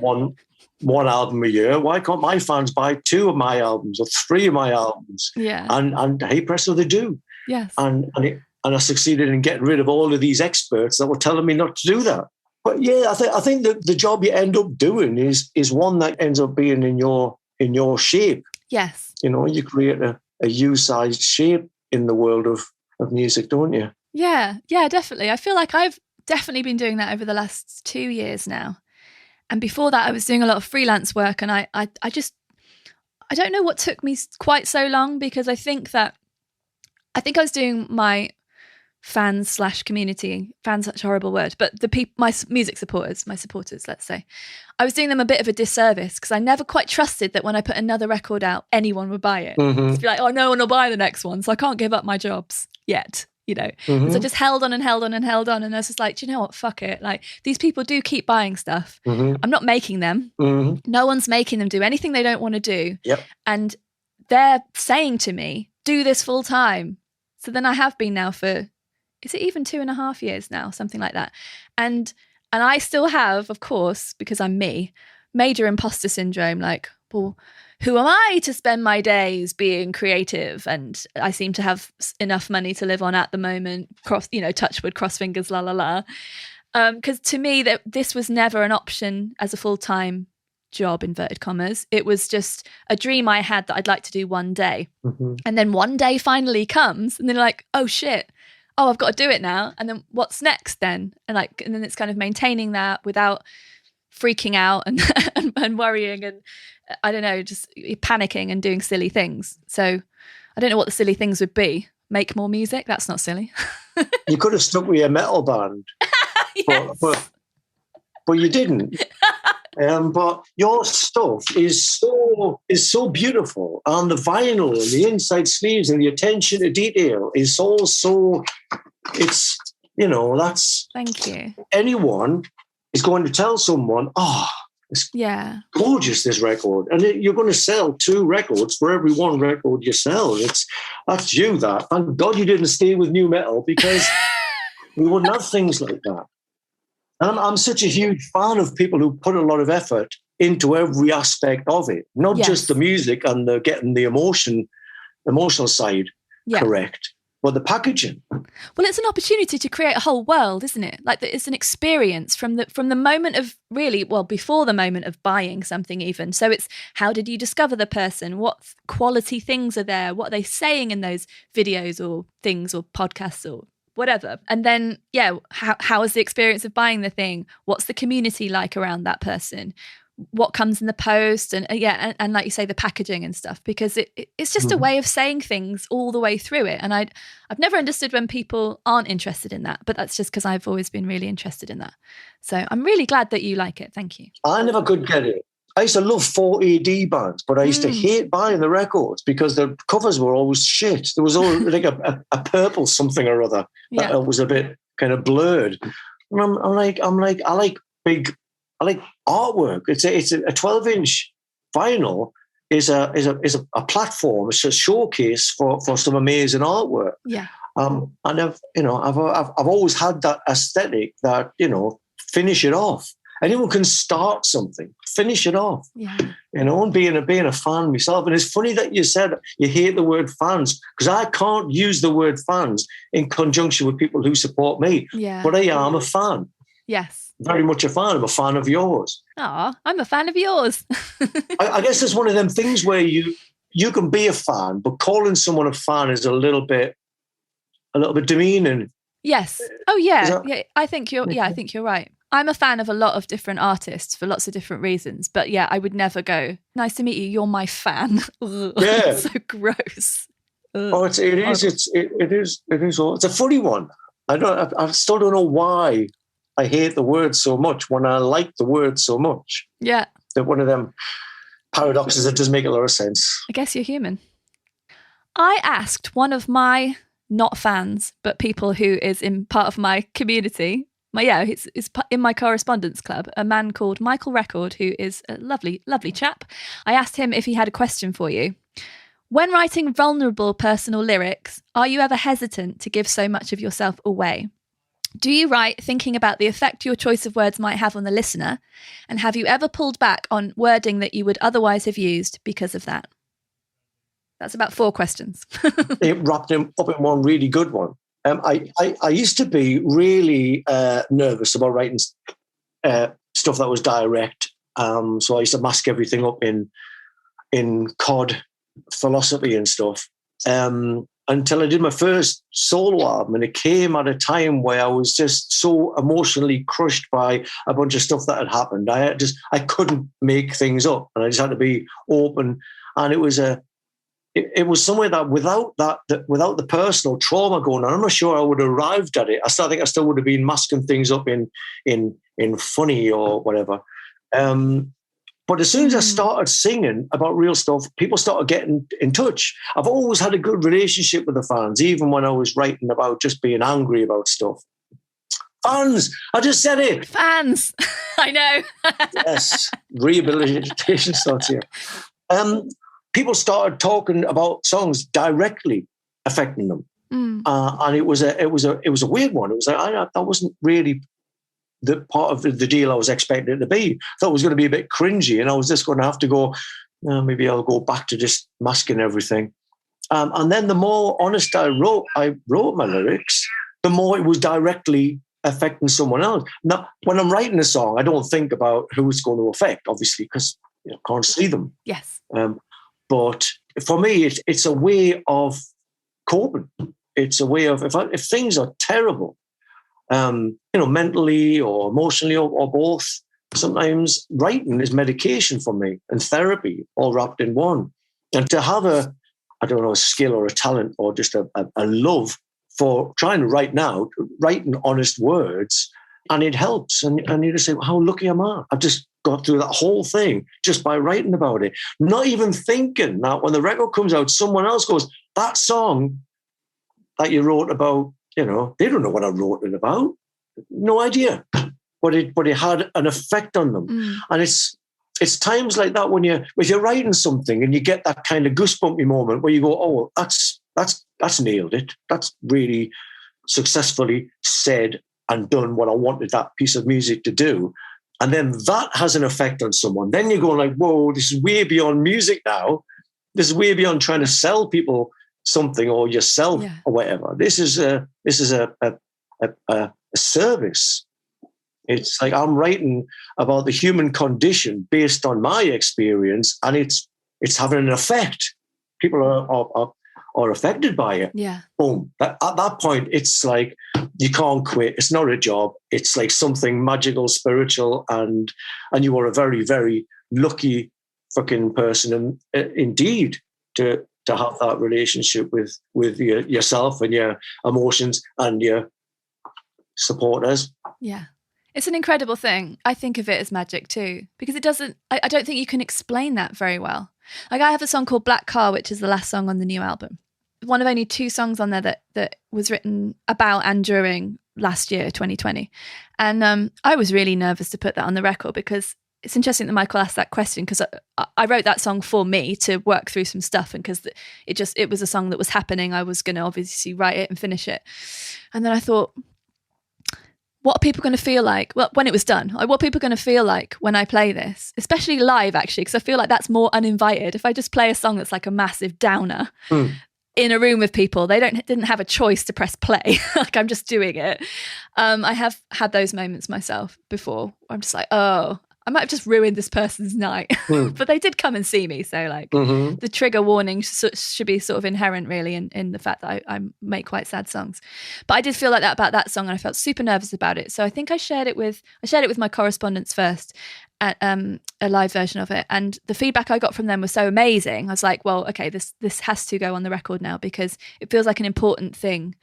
Speaker 1: one album a year. Why can't my fans buy 2 of my albums or 3 of my albums?
Speaker 2: Yeah.
Speaker 1: And hey, presto, they do.
Speaker 2: Yes.
Speaker 1: And I succeeded in getting rid of all of these experts that were telling me not to do that. But yeah, I think the job you end up doing is one that ends up being in your shape.
Speaker 2: Yes.
Speaker 1: You create a U-sized shape in the world of music, don't you?
Speaker 2: Yeah, definitely. I feel like I've definitely been doing that over the last 2 years now. And before that, I was doing a lot of freelance work, and I don't know what took me quite so long, because I think I was doing my fans/community, fans, such a horrible word, but my music supporters, let's say, I was doing them a bit of a disservice because I never quite trusted that when I put another record out, anyone would buy it.
Speaker 1: Mm-hmm.
Speaker 2: It's be like, oh, no one will buy the next one, so I can't give up my jobs yet, Mm-hmm. So I just held on, and I was just like, do you know what, fuck it, like, these people do keep buying stuff.
Speaker 1: Mm-hmm.
Speaker 2: I'm not making them.
Speaker 1: Mm-hmm.
Speaker 2: No one's making them do anything they don't want to do.
Speaker 1: Yep.
Speaker 2: And they're saying to me, do this full time. So then I have been now for, is it even 2.5 years now, something like that. And I still have, of course, because I'm me, major imposter syndrome, like, well, who am I to spend my days being creative? And I seem to have enough money to live on at the moment, touch wood, cross fingers, la, la, la. Because to me, this was never an option as a full-time job, inverted commas. It was just a dream I had that I'd like to do one day.
Speaker 1: Mm-hmm.
Speaker 2: And then one day finally comes, and then like, oh shit, I've got to do it now. And then what's next then? And then it's kind of maintaining that without freaking out and worrying and I don't know, just panicking and doing silly things. So I don't know what the silly things would be. Make more music? That's not silly.
Speaker 1: You could have stuck with a metal band.
Speaker 2: Yes.
Speaker 1: but you didn't. But your stuff is so beautiful, and the vinyl and the inside sleeves and the attention to detail is all so. It's that's.
Speaker 2: Thank you.
Speaker 1: Anyone is going to tell someone, it's gorgeous, this record, and you're going to sell 2 records for every 1 record you sell. That's you. That thank God you didn't stay with new metal, because we wouldn't have things like that. And I'm such a huge fan of people who put a lot of effort into every aspect of it, not just the music and getting the emotional side correct, but the packaging.
Speaker 2: Well, it's an opportunity to create a whole world, isn't it? Like, it's an experience from the moment of before the moment of buying something even. So it's, how did you discover the person? What quality things are there? What are they saying in those videos or things or podcasts or whatever? And then, how is the experience of buying the thing? What's the community like around that person? What comes in the post? And and like you say, the packaging and stuff, because it's just a way of saying things all the way through it. And I've never understood when people aren't interested in that, but that's just because I've always been really interested in that. So I'm really glad that you like it. Thank you.
Speaker 1: I never could get it. I used to love 4AD bands, but I used to hate buying the records because the covers were always shit. There was always like a purple something or other that was a bit kind of blurred. And I'm like, I like artwork. It's a 12-inch vinyl is a platform. It's a showcase for some amazing artwork.
Speaker 2: Yeah.
Speaker 1: And I've always had that aesthetic that, finish it off. Anyone can start something, finish it off.
Speaker 2: Yeah.
Speaker 1: And being a fan myself. And it's funny that you said you hate the word fans, because I can't use the word fans in conjunction with people who support me.
Speaker 2: Yeah.
Speaker 1: But I am a fan.
Speaker 2: Yes.
Speaker 1: Very much a fan. I'm a fan of yours.
Speaker 2: Oh, I'm a fan of yours.
Speaker 1: I guess it's one of them things where you can be a fan, but calling someone a fan is a little bit demeaning.
Speaker 2: Yes. Oh yeah. Yeah. I think you're right. I'm a fan of a lot of different artists for lots of different reasons. But yeah, I would never go, nice to meet you, you're my fan.
Speaker 1: Yeah.
Speaker 2: So gross.
Speaker 1: Oh, it is. It's a funny one. I still don't know why I hate the word so much when I like the word so much.
Speaker 2: Yeah.
Speaker 1: They're one of them paradoxes that doesn't make a lot of sense.
Speaker 2: I guess you're human. I asked one of my not fans, but people who is in part of my community, it's in my correspondence club, a man called Michael Record, who is a lovely, lovely chap. I asked him if he had a question for you. When writing vulnerable personal lyrics, are you ever hesitant to give so much of yourself away? Do you write thinking about the effect your choice of words might have on the listener? And have you ever pulled back on wording that you would otherwise have used because of that? That's about 4 questions.
Speaker 1: It wrapped him up in one really good one. I used to be really nervous about writing stuff that was direct. So I used to mask everything up in COD philosophy and stuff. Until I did my first solo album, and it came at a time where I was just so emotionally crushed by a bunch of stuff that had happened. I couldn't make things up, and I just had to be open. And it was it was somewhere that without the personal trauma going on, I'm not sure I would have arrived at it. I think I still would have been masking things up in funny or whatever. But as soon as I started singing about real stuff, people started getting in touch. I've always had a good relationship with the fans, even when I was writing about just being angry about stuff. Fans! I just said it!
Speaker 2: Fans! I know.
Speaker 1: Yes. Rehabilitation starts here. People started talking about songs directly affecting them. And it was a weird one. It was like, that wasn't really the part of the deal I was expecting it to be. I thought it was going to be a bit cringy, and I was just going to have to go, maybe I'll go back to just masking everything. And then the more honest I wrote my lyrics, the more it was directly affecting someone else. Now, when I'm writing a song, I don't think about who it's going to affect, obviously, because I can't see them.
Speaker 2: Yes.
Speaker 1: But for me, it's a way of coping. It's a way of, if things are terrible, mentally or emotionally or both, sometimes writing is medication for me and therapy all wrapped in one. And to have a skill or a talent or just a love for trying to writing honest words, and it helps. And you just say, well, how lucky am I? I've just got through that whole thing just by writing about it. Not even thinking that when the record comes out, someone else goes, that song that you wrote about, they don't know what I wrote it about. No idea. But it had an effect on them. And it's times like that if you're writing something and you get that kind of goosebumpy moment where you go, oh, that's nailed it. That's really successfully said and done what I wanted that piece of music to do. And then that has an effect on someone. Then you're going like, whoa, this is way beyond music now. This is way beyond trying to sell people something or yourself or whatever. This is a service. It's like I'm writing about the human condition based on my experience, and it's having an effect. People are affected by it.
Speaker 2: Yeah. Boom.
Speaker 1: At that point, it's like you can't quit. It's not a job. It's like something magical, spiritual, and you are a very, very lucky fucking person, and indeed to have that relationship with yourself and your emotions and your supporters.
Speaker 2: Yeah. It's an incredible thing. I think of it as magic too, because I don't think you can explain that very well. Like I have a song called Black Car, which is the last song on the new album. One of only 2 songs on there that was written about and during last year, 2020. And I was really nervous to put that on the record because it's interesting that Michael asked that question, because I wrote that song for me to work through some stuff, and because it was a song that was happening. I was going to obviously write it and finish it. And then I thought, what are people going to feel like? Well, when it was done, what are people going to feel like when I play this, especially live, actually, because I feel like that's more uninvited. If I just play a song that's like a massive downer in a room with people, they didn't have a choice to press play. Like, I'm just doing it. I have had those moments myself before. I'm just like, oh, I might have just ruined this person's night. But they did come and see me. So like the trigger warning should be sort of inherent really in the fact that I make quite sad songs. But I did feel like that about that song, and I felt super nervous about it. So I think I shared it with my correspondents first at a live version of it. And the feedback I got from them was so amazing. I was like, well, okay, this has to go on the record now, because it feels like an important thing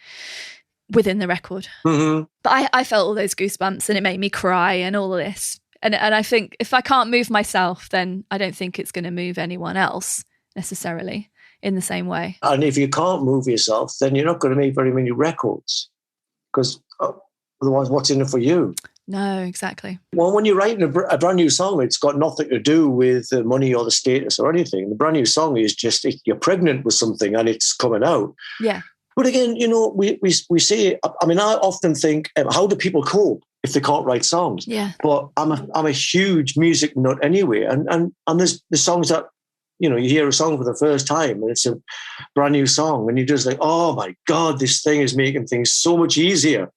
Speaker 2: within the record. But I felt all those goosebumps, and it made me cry and all of this. And I think if I can't move myself, then I don't think it's going to move anyone else necessarily in the same way.
Speaker 1: And if you can't move yourself, then you're not going to make very many records, because otherwise what's in it for you?
Speaker 2: No, exactly.
Speaker 1: Well, when you're writing a brand new song, it's got nothing to do with the money or the status or anything. The brand new song is just you're pregnant with something and it's coming out.
Speaker 2: Yeah.
Speaker 1: But again, we see, I mean, I often think, how do people cope if they can't write songs?
Speaker 2: Yeah.
Speaker 1: But I'm a huge music nut anyway. And there's songs that, you hear a song for the first time and it's a brand new song and you're just like, oh my God, this thing is making things so much easier.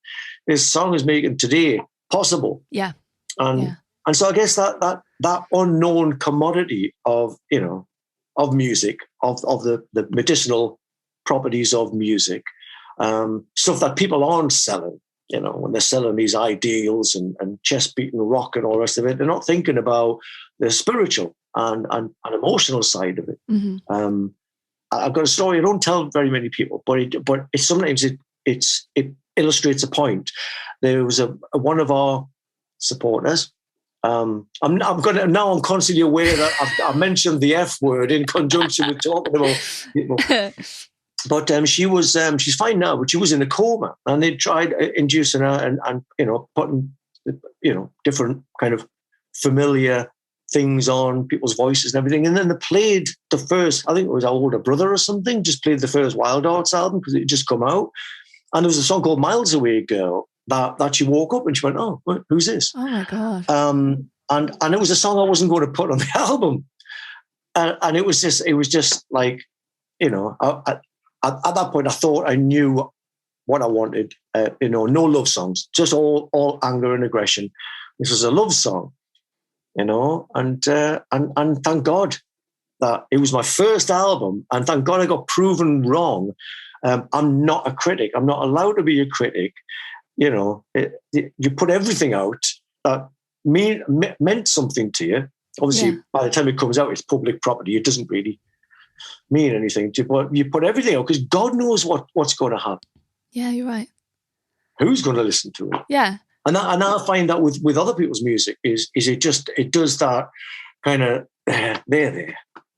Speaker 1: This song is making today possible.
Speaker 2: Yeah.
Speaker 1: And so I guess that unknown commodity of music, of the medicinal properties of music, stuff that people aren't selling, when they're selling these ideals and chest beating rock and all the rest of it, they're not thinking about the spiritual and emotional side of it. I've got a story I don't tell very many people, but it sometimes it illustrates a point. There was one of our supporters. I'm constantly aware that I've mentioned the F word in conjunction with talking about people. But she's fine now, but she was in a coma, and they tried inducing her and putting different kind of familiar things on people's voices and everything. And then they played the first, I think it was our older brother or something, just played the first Wildhearts album because it had just come out. And there was a song called Miles Away Girl that she woke up and she went, oh, who's this?
Speaker 2: Oh my God.
Speaker 1: And it was a song I wasn't going to put on the album. And it was just like, at that point, I thought I knew what I wanted. No love songs, just all anger and aggression. This was a love song, and thank God that it was my first album, and thank God I got proven wrong. I'm not a critic. I'm not allowed to be a critic. You put everything out that meant something to you. Obviously, by the time it comes out, it's public property. It doesn't really mean anything. But you put everything out because God knows what's going to happen. Yeah,
Speaker 2: you're right.
Speaker 1: Who's going to listen to it?
Speaker 2: Yeah.
Speaker 1: And I find that with other people's music is it does that kind of there.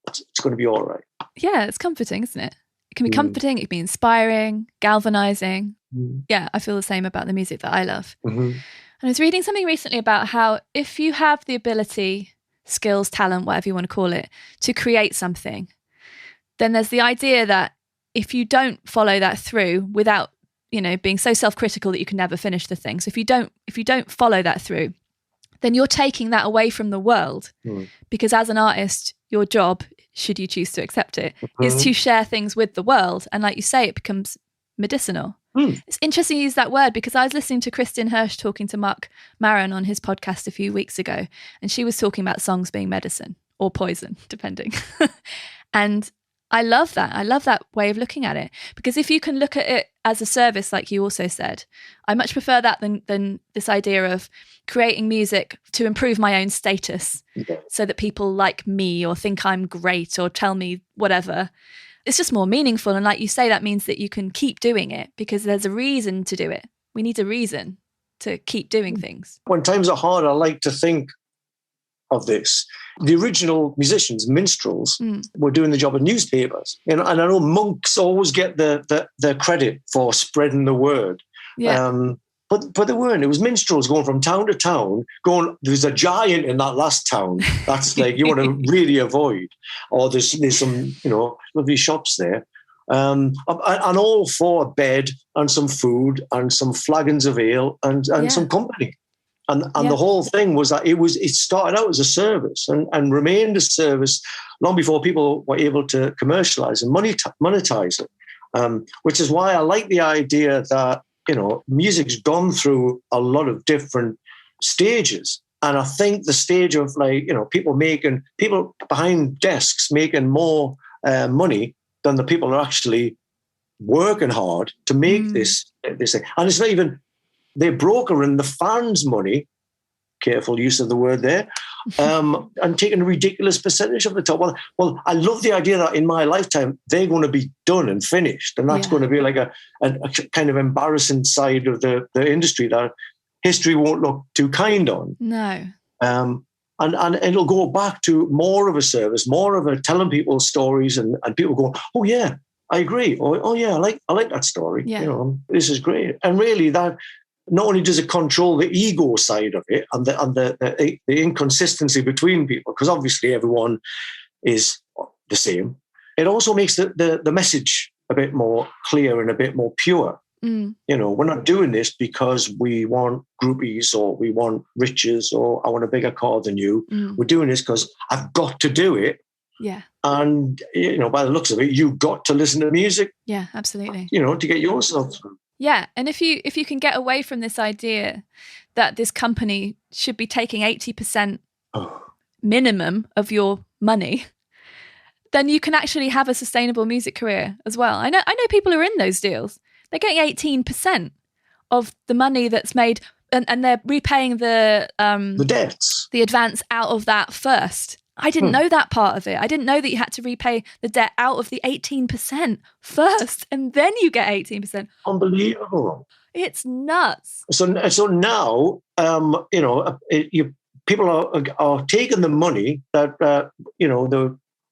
Speaker 1: It's going to be all right.
Speaker 2: Yeah, it's comforting, isn't it? It can be comforting. It can be inspiring, galvanizing. Yeah, I feel the same about the music that I love. And I was reading something recently about how if you have the ability, skills, talent, whatever you want to call it, to create something, then there's the idea that if you don't follow that through without, being so self-critical that you can never finish the thing. So if you don't follow that through, then you're taking that away from the world. Because as an artist, your job, should you choose to accept it, is to share things with the world. And like you say, it becomes medicinal. It's interesting you use that word because I was listening to Kristin Hirsch talking to Mark Maron on his podcast a few weeks ago, and she was talking about songs being medicine or poison, depending. And I love that. I love that way of looking at it, because if you can look at it as a service, like you also said, I much prefer that than this idea of creating music to improve my own status so that people like me or think I'm great or tell me whatever. It's just more meaningful. And like you say, that means that you can keep doing it because there's a reason to do it. We need a reason to keep doing things.
Speaker 1: When times are hard, I like to think of this. The original musicians, minstrels, were doing the job of newspapers. And I know monks always get the credit for spreading the word.
Speaker 2: Yeah.
Speaker 1: but they weren't. It was minstrels going from town to town, going, there's a giant in that last town. That's like, you want to really avoid. Or there's some, lovely shops there. And all for a bed and some food and some flagons of ale and some company. And the whole thing was that it started out as a service and remained a service long before people were able to commercialize and monetize it. Which is why I like the idea that, music's gone through a lot of different stages. And I think the stage of people behind desks making more money than the people who are actually working hard to make this thing. And it's not even their broker and the fans' money, careful use of the word there, and taking a ridiculous percentage of the top. Well, I love the idea that in my lifetime, they're going to be done and finished. And that's going to be like a kind of embarrassing side of the industry that history won't look too kind on.
Speaker 2: No.
Speaker 1: And it'll go back to more of a service, more of a telling people stories and people go, oh, yeah, I agree. Oh yeah, I like that story.
Speaker 2: Yeah.
Speaker 1: This is great. And really that not only does it control the ego side of it and the inconsistency between people, because obviously everyone is the same, it also makes the message a bit more clear and a bit more pure. We're not doing this because we want groupies or we want riches or I want a bigger car than you. We're doing this because I've got to do it.
Speaker 2: Yeah.
Speaker 1: And, by the looks of it, you've got to listen to music.
Speaker 2: Yeah, absolutely.
Speaker 1: To get yourself through.
Speaker 2: Yeah. And if you can get away from this idea that this company should be taking 80% minimum of your money, then you can actually have a sustainable music career as well. I know people who are in those deals. They're getting 18% of the money that's made, and they're repaying the
Speaker 1: debts,
Speaker 2: the advance out of that first. I didn't know that part of it. I didn't know that you had to repay the debt out of the 18% first, and then you get 18%.
Speaker 1: Unbelievable!
Speaker 2: It's nuts.
Speaker 1: So now, people are taking the money that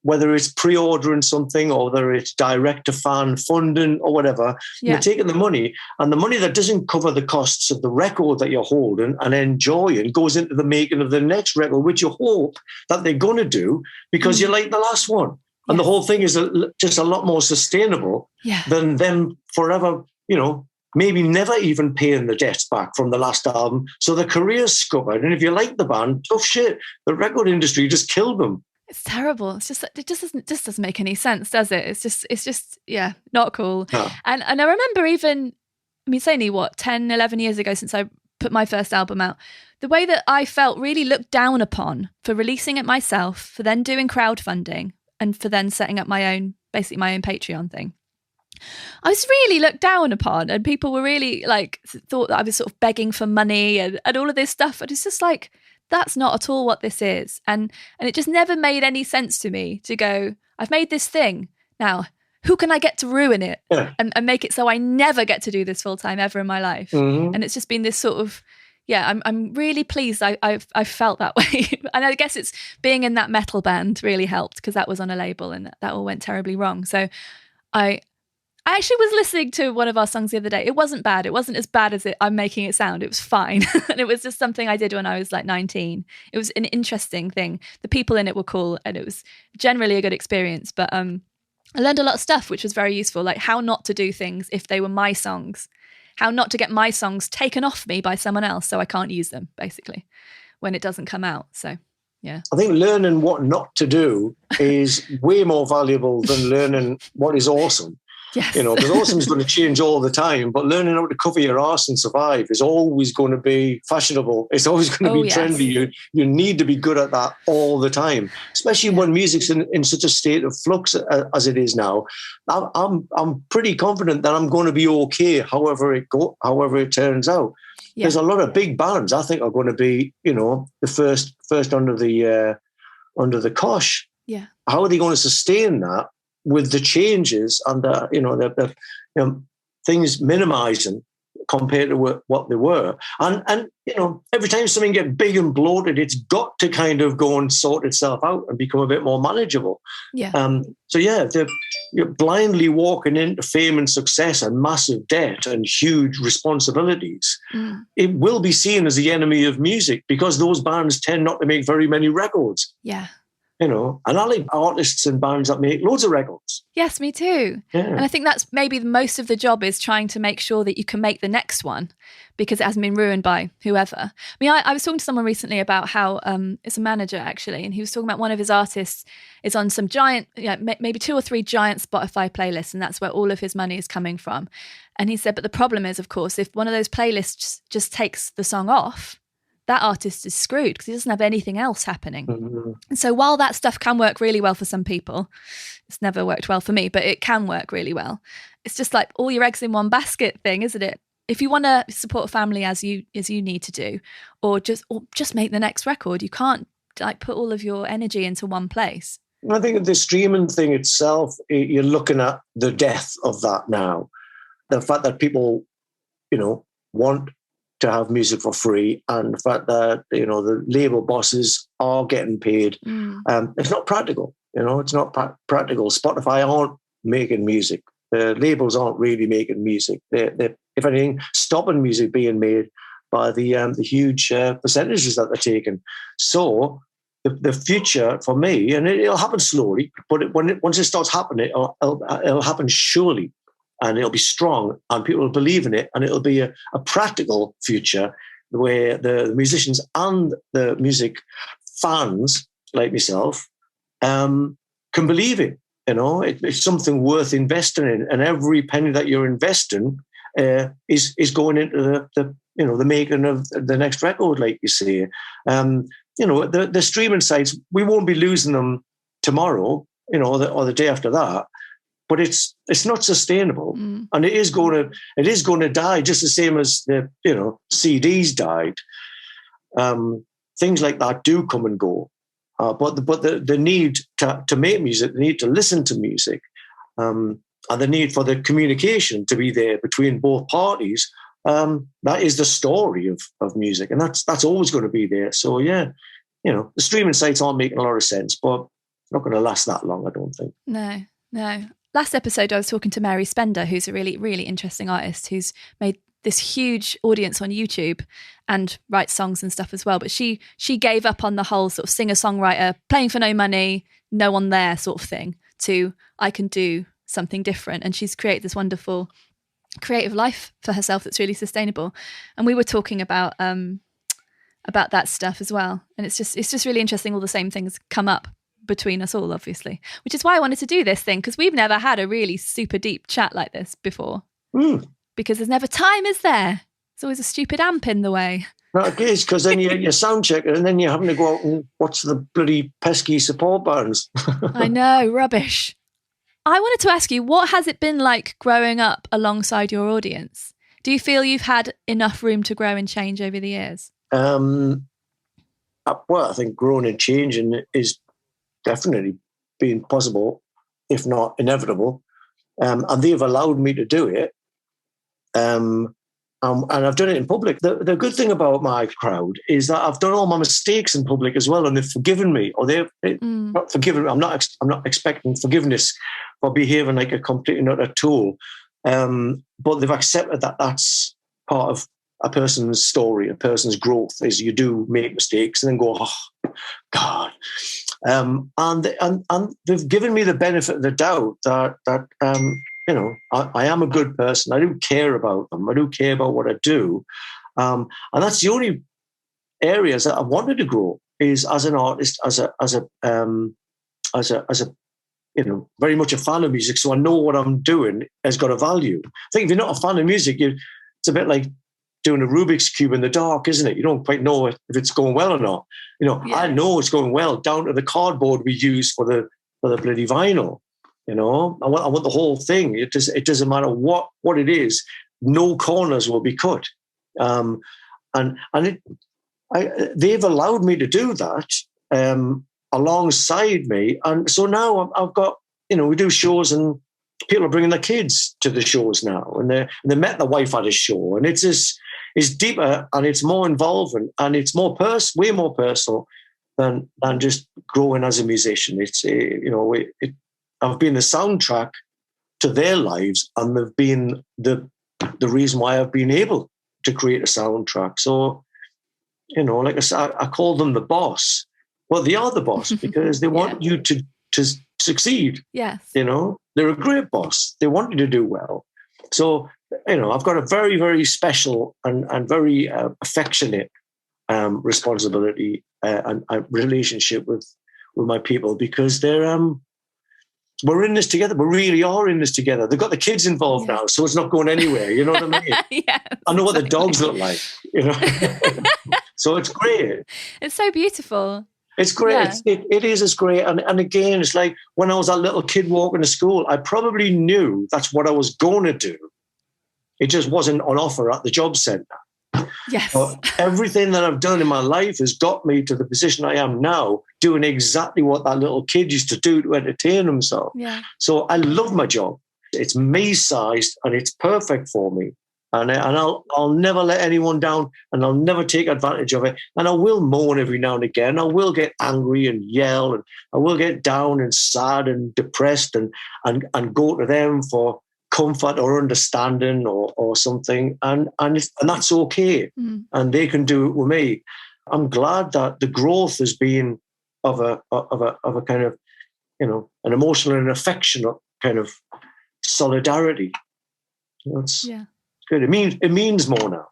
Speaker 1: whether it's pre-ordering something or whether it's direct-to-fan funding or whatever, you're taking the money, and the money that doesn't cover the costs of the record that you're holding and enjoying goes into the making of the next record, which you hope that they're going to do because you like the last one. And the whole thing is just a lot more sustainable than them forever, maybe never even paying the debts back from the last album. So the career's scuppered. And if you like the band, tough shit. The record industry just killed them.
Speaker 2: It's terrible. It's just it just doesn't make any sense, does it? It's just not cool. No. And I remember it's only 10, 11 years ago since I put my first album out, the way that I felt really looked down upon for releasing it myself, for then doing crowdfunding and for then setting up my own Patreon thing. I was really looked down upon, and people were really thought that I was sort of begging for money and all of this stuff. And it's just like, that's not at all what this is. And it just never made any sense to me to go, I've made this thing. Now, who can I get to ruin it and make it so I never get to do this full time ever in my life? Mm-hmm. And it's just been this sort of, I'm really pleased I've felt that way. And I guess it's being in that metal band really helped because that was on a label and that all went terribly wrong. So I actually was listening to one of our songs the other day. It wasn't bad. It wasn't as bad as I'm making it sound. It was fine. And it was just something I did when I was 19. It was an interesting thing. The people in it were cool and it was generally a good experience. But I learned a lot of stuff, which was very useful, like how not to do things if they were my songs, how not to get my songs taken off me by someone else so I can't use them, basically, when it doesn't come out. So, yeah. I
Speaker 1: think learning what not to do is way more valuable than learning what is awesome.
Speaker 2: Yes.
Speaker 1: Because awesome is going to change all the time, but learning how to cover your arse and survive is always going to be fashionable. It's always going to be trendy. You need to be good at that all the time, especially when music's in such a state of flux as it is now. I'm pretty confident that I'm going to be okay, however it turns out. Yeah. There's a lot of big bands I think are going to be, the first under the cosh.
Speaker 2: Yeah.
Speaker 1: How are they going to sustain that? With the changes and the things minimizing compared to what they were. And every time something gets big and bloated, it's got to kind of go and sort itself out and become a bit more manageable.
Speaker 2: Yeah.
Speaker 1: You're blindly walking into fame and success and massive debt and huge responsibilities. It will be seen as the enemy of music because those bands tend not to make very many records.
Speaker 2: Yeah.
Speaker 1: And I like artists and bands that make loads of records.
Speaker 2: Yes, me too. Yeah. And I think that's maybe most of the job is trying to make sure that you can make the next one because it hasn't been ruined by whoever. I mean, I was talking to someone recently about how it's a manager actually, and he was talking about one of his artists is on some giant, maybe 2 or 3 giant Spotify playlists, and that's where all of his money is coming from. And he said, but the problem is, of course, if one of those playlists just takes the song off, that artist is screwed because he doesn't have anything else happening. Mm-hmm. And so while that stuff can work really well for some people, it's never worked well for me, but it can work really well. It's just like all your eggs in one basket thing, isn't it? If you want to support a family as you need to do, or just make the next record, you can't like put all of your energy into one place.
Speaker 1: I think the streaming thing itself, you're looking at the death of that now. The fact that people, want to have music for free, and the fact that the label bosses are getting paid. It's not practical. It's not practical. Spotify aren't making music. The labels aren't really making music. They're if anything, stopping music being made by the huge percentages that they're taking. So the future for me, and it'll happen slowly, but once it starts happening, it'll happen surely. And it'll be strong, and people will believe in it, and it'll be a practical future where the musicians and the music fans like myself can believe it. It's something worth investing in, and every penny that you're investing is going into the making of the next record, like you say. The streaming sites, we won't be losing them tomorrow, or the day after that. But it's not sustainable, and it is going to die just the same as the CDs died. Things like that do come and go, but the need to make music, the need to listen to music, and the need for the communication to be there between both parties, that is the story of music, and that's always going to be there. So the streaming sites aren't making a lot of sense, but not going to last that long, I don't think.
Speaker 2: No. Last episode, I was talking to Mary Spender, who's a really, really interesting artist who's made this huge audience on YouTube and writes songs and stuff as well. But she gave up on the whole sort of singer-songwriter, playing for no money, no one there sort of thing, to I can do something different. And she's created this wonderful creative life for herself that's really sustainable. And we were talking about that stuff as well. And it's just really interesting. All the same things come up between us all, obviously, which is why I wanted to do this thing, because we've never had a really super deep chat like this before. Because there's never time, is there? There's always a stupid amp in the way.
Speaker 1: No, it is, because then you're sound checking and then you're having to go out and watch the bloody pesky support bands.
Speaker 2: I know, rubbish. I wanted to ask you, what has it been like growing up alongside your audience? Do you feel you've had enough room to grow and change over the years?
Speaker 1: Well, I think growing and changing is definitely been possible, if not inevitable. And they've allowed me to do it. And I've done it in public. The good thing about my crowd is that I've done all my mistakes in public as well, and they've forgiven me, or they've not forgiven me. I'm not expecting forgiveness for behaving like a complete not a tool. But they've accepted that that's part of a person's story, a person's growth, is you do make mistakes and then go, oh, God. And they've given me the benefit of the doubt that I am a good person. I do care about them. I do care about what I do. And that's the only areas that I wanted to grow, is as an artist, as a very much a fan of music. So I know what I'm doing has got a value. I think if you're not a fan of music, it's a bit like doing a Rubik's Cube in the dark, isn't it? You don't quite know if it's going well or not. I know it's going well down to the cardboard we use for the bloody vinyl. I want the whole thing. It doesn't matter what it is. No corners will be cut. They've allowed me to do that alongside me. And so now I've got, we do shows and people are bringing their kids to the shows now, and they met their wife at a show, and it's deeper and it's more involving and it's way more personal than just growing as a musician. It's I've been the soundtrack to their lives, and they've been the reason why I've been able to create a soundtrack. So, like I said, I call them the boss. Well, they are the boss because they want you to succeed.
Speaker 2: Yes.
Speaker 1: They're a great boss. They want you to do well. So, I've got a very, very special and very affectionate responsibility and relationship with my people, because we're in this together. We really are in this together. They've got the kids involved now, so it's not going anywhere. You know what I mean?
Speaker 2: Yeah,
Speaker 1: I know what the dogs look like. So it's great.
Speaker 2: It's so beautiful.
Speaker 1: It's great. Yeah. It is. It's great. And again, it's like when I was that little kid walking to school, I probably knew that's what I was going to do. It just wasn't on offer at the job centre.
Speaker 2: Yes.
Speaker 1: But everything that I've done in my life has got me to the position I am now, doing exactly what that little kid used to do to entertain himself.
Speaker 2: Yeah.
Speaker 1: So I love my job. It's me-sized and it's perfect for me. And I'll never let anyone down, and I'll never take advantage of it. And I will moan every now and again. I will get angry and yell, and I will get down and sad and depressed and go to them for comfort or understanding or something. And that's okay. Mm. And they can do it with me. I'm glad that the growth has been of a kind of, an emotional and affectionate kind of solidarity. That's good. It means more now.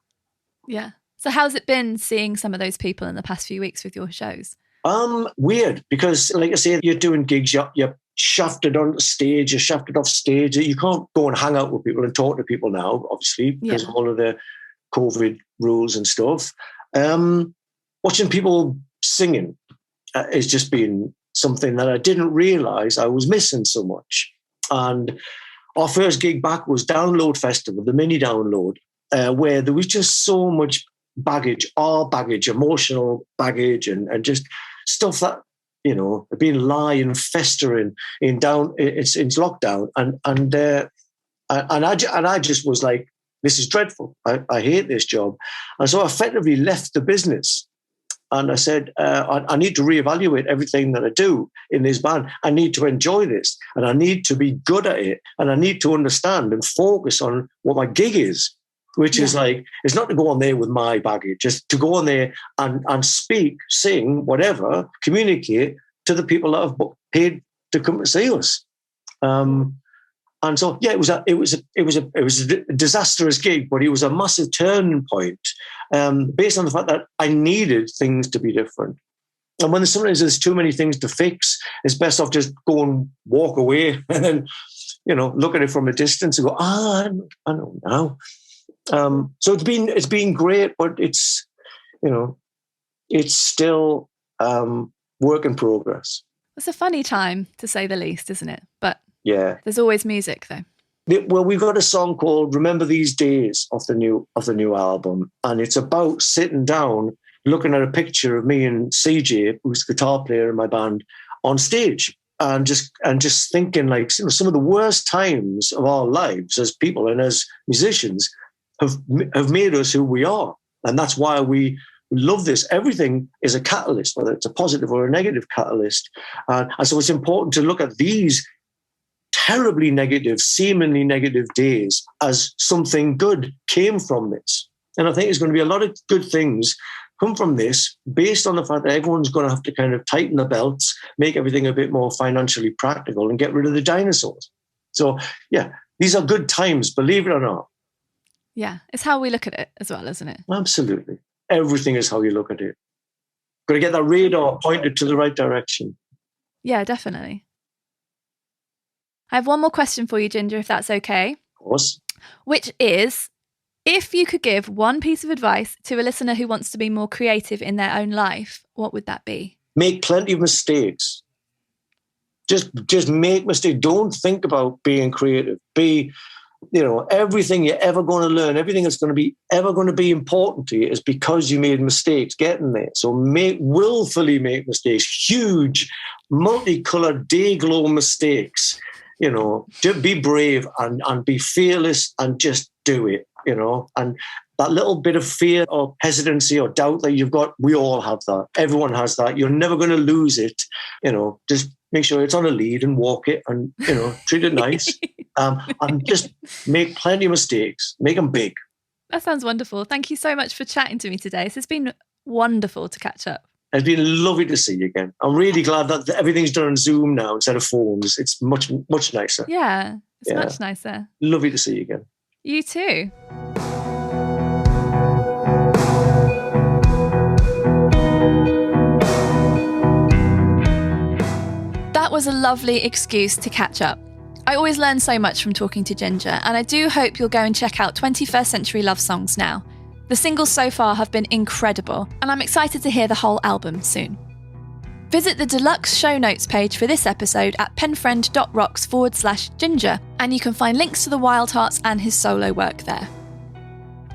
Speaker 2: Yeah. So how's it been seeing some of those people in the past few weeks with your shows?
Speaker 1: Weird, because like I say, you're doing gigs, you're shafted on stage, you're shafted off stage. You can't go and hang out with people and talk to people now, obviously, because of all of the COVID rules and stuff. Watching people singing has just been something that I didn't realise I was missing so much. And our first gig back was Download Festival, the mini download, where there was just so much baggage, our baggage, emotional baggage, and just stuff that, had been lying, festering in lockdown. And I just was like, this is dreadful. I hate this job. And so I effectively left the business. And I said, I need to reevaluate everything that I do in this band. I need to enjoy this, and I need to be good at it, and I need to understand and focus on what my gig is, which is like, it's not to go on there with my baggage, just to go on there and speak, sing, whatever, communicate to the people that have paid to come to see us. And so, it was a disastrous gig, but it was a massive turning point, based on the fact that I needed things to be different. And when sometimes there's too many things to fix, it's best off just go and walk away and then, look at it from a distance and go, I don't know. So it's been great, but it's still work in progress.
Speaker 2: It's a funny time, to say the least, isn't it? But
Speaker 1: yeah,
Speaker 2: there's always music, though.
Speaker 1: Well, we've got a song called "Remember These Days" of the new album, and it's about sitting down, looking at a picture of me and CJ, who's the guitar player in my band, on stage, and just thinking like some of the worst times of our lives as people and as musicians have made us who we are, and that's why we love this. Everything is a catalyst, whether it's a positive or a negative catalyst, and so it's important to look at these terribly negative, seemingly negative days as something good came from this. And I think there's going to be a lot of good things come from this, based on the fact that everyone's going to have to kind of tighten the belts, make everything a bit more financially practical, and get rid of the dinosaurs. So, these are good times, believe it or not.
Speaker 2: Yeah, it's how we look at it as well, isn't it?
Speaker 1: Absolutely. Everything is how you look at it. Got to get that radar pointed to the right direction.
Speaker 2: Yeah, definitely. I have one more question for you, Ginger, if that's okay.
Speaker 1: Of course.
Speaker 2: Which is, if you could give one piece of advice to a listener who wants to be more creative in their own life, what would that be? Make plenty of mistakes. Just make mistakes. Don't think about being creative. Be, everything you're ever going to learn, everything that's ever going to be important to you is because you made mistakes getting there. So willfully make mistakes, huge, multicolored, day-glow mistakes.
Speaker 1: just be brave and be fearless and just do it, and that little bit of fear or hesitancy or doubt that you've got, we all have that. Everyone has that. You're never going to lose it. Just make sure it's on a lead and walk it and, treat it nice. And just make plenty of mistakes. Make them big.
Speaker 2: That sounds wonderful. Thank you so much for chatting to me today. This has been wonderful to catch up.
Speaker 1: It's been lovely to see you again. I'm really glad that everything's done on Zoom now instead of phones. It's much, much nicer.
Speaker 2: Yeah, it's much nicer.
Speaker 1: Lovely to see you again.
Speaker 2: You too. That was a lovely excuse to catch up. I always learn so much from talking to Ginger, and I do hope you'll go and check out 21st Century Love Songs now. The singles so far have been incredible, and I'm excited to hear the whole album soon. Visit the deluxe show notes page for this episode at penfriend.rocks/ginger, and you can find links to the Wildhearts and his solo work there.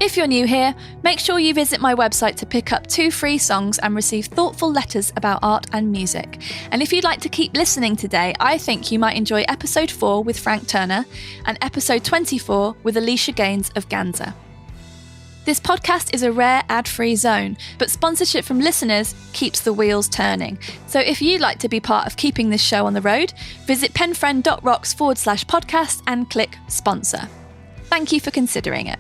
Speaker 2: If you're new here, make sure you visit my website to pick up 2 free songs and receive thoughtful letters about art and music. And if you'd like to keep listening today, I think you might enjoy episode 4 with Frank Turner and episode 24 with Alicia Gaines of Ganza. This podcast is a rare ad-free zone, but sponsorship from listeners keeps the wheels turning. So if you'd like to be part of keeping this show on the road, visit penfriend.rocks/podcast and click sponsor. Thank you for considering it.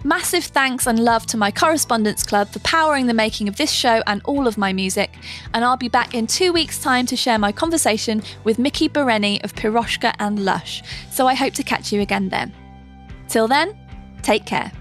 Speaker 2: Massive thanks and love to my Correspondence Club for powering the making of this show and all of my music, and I'll be back in 2 weeks' time to share my conversation with Mickey Bereni of Piroshka and Lush, so I hope to catch you again then. Till then, take care.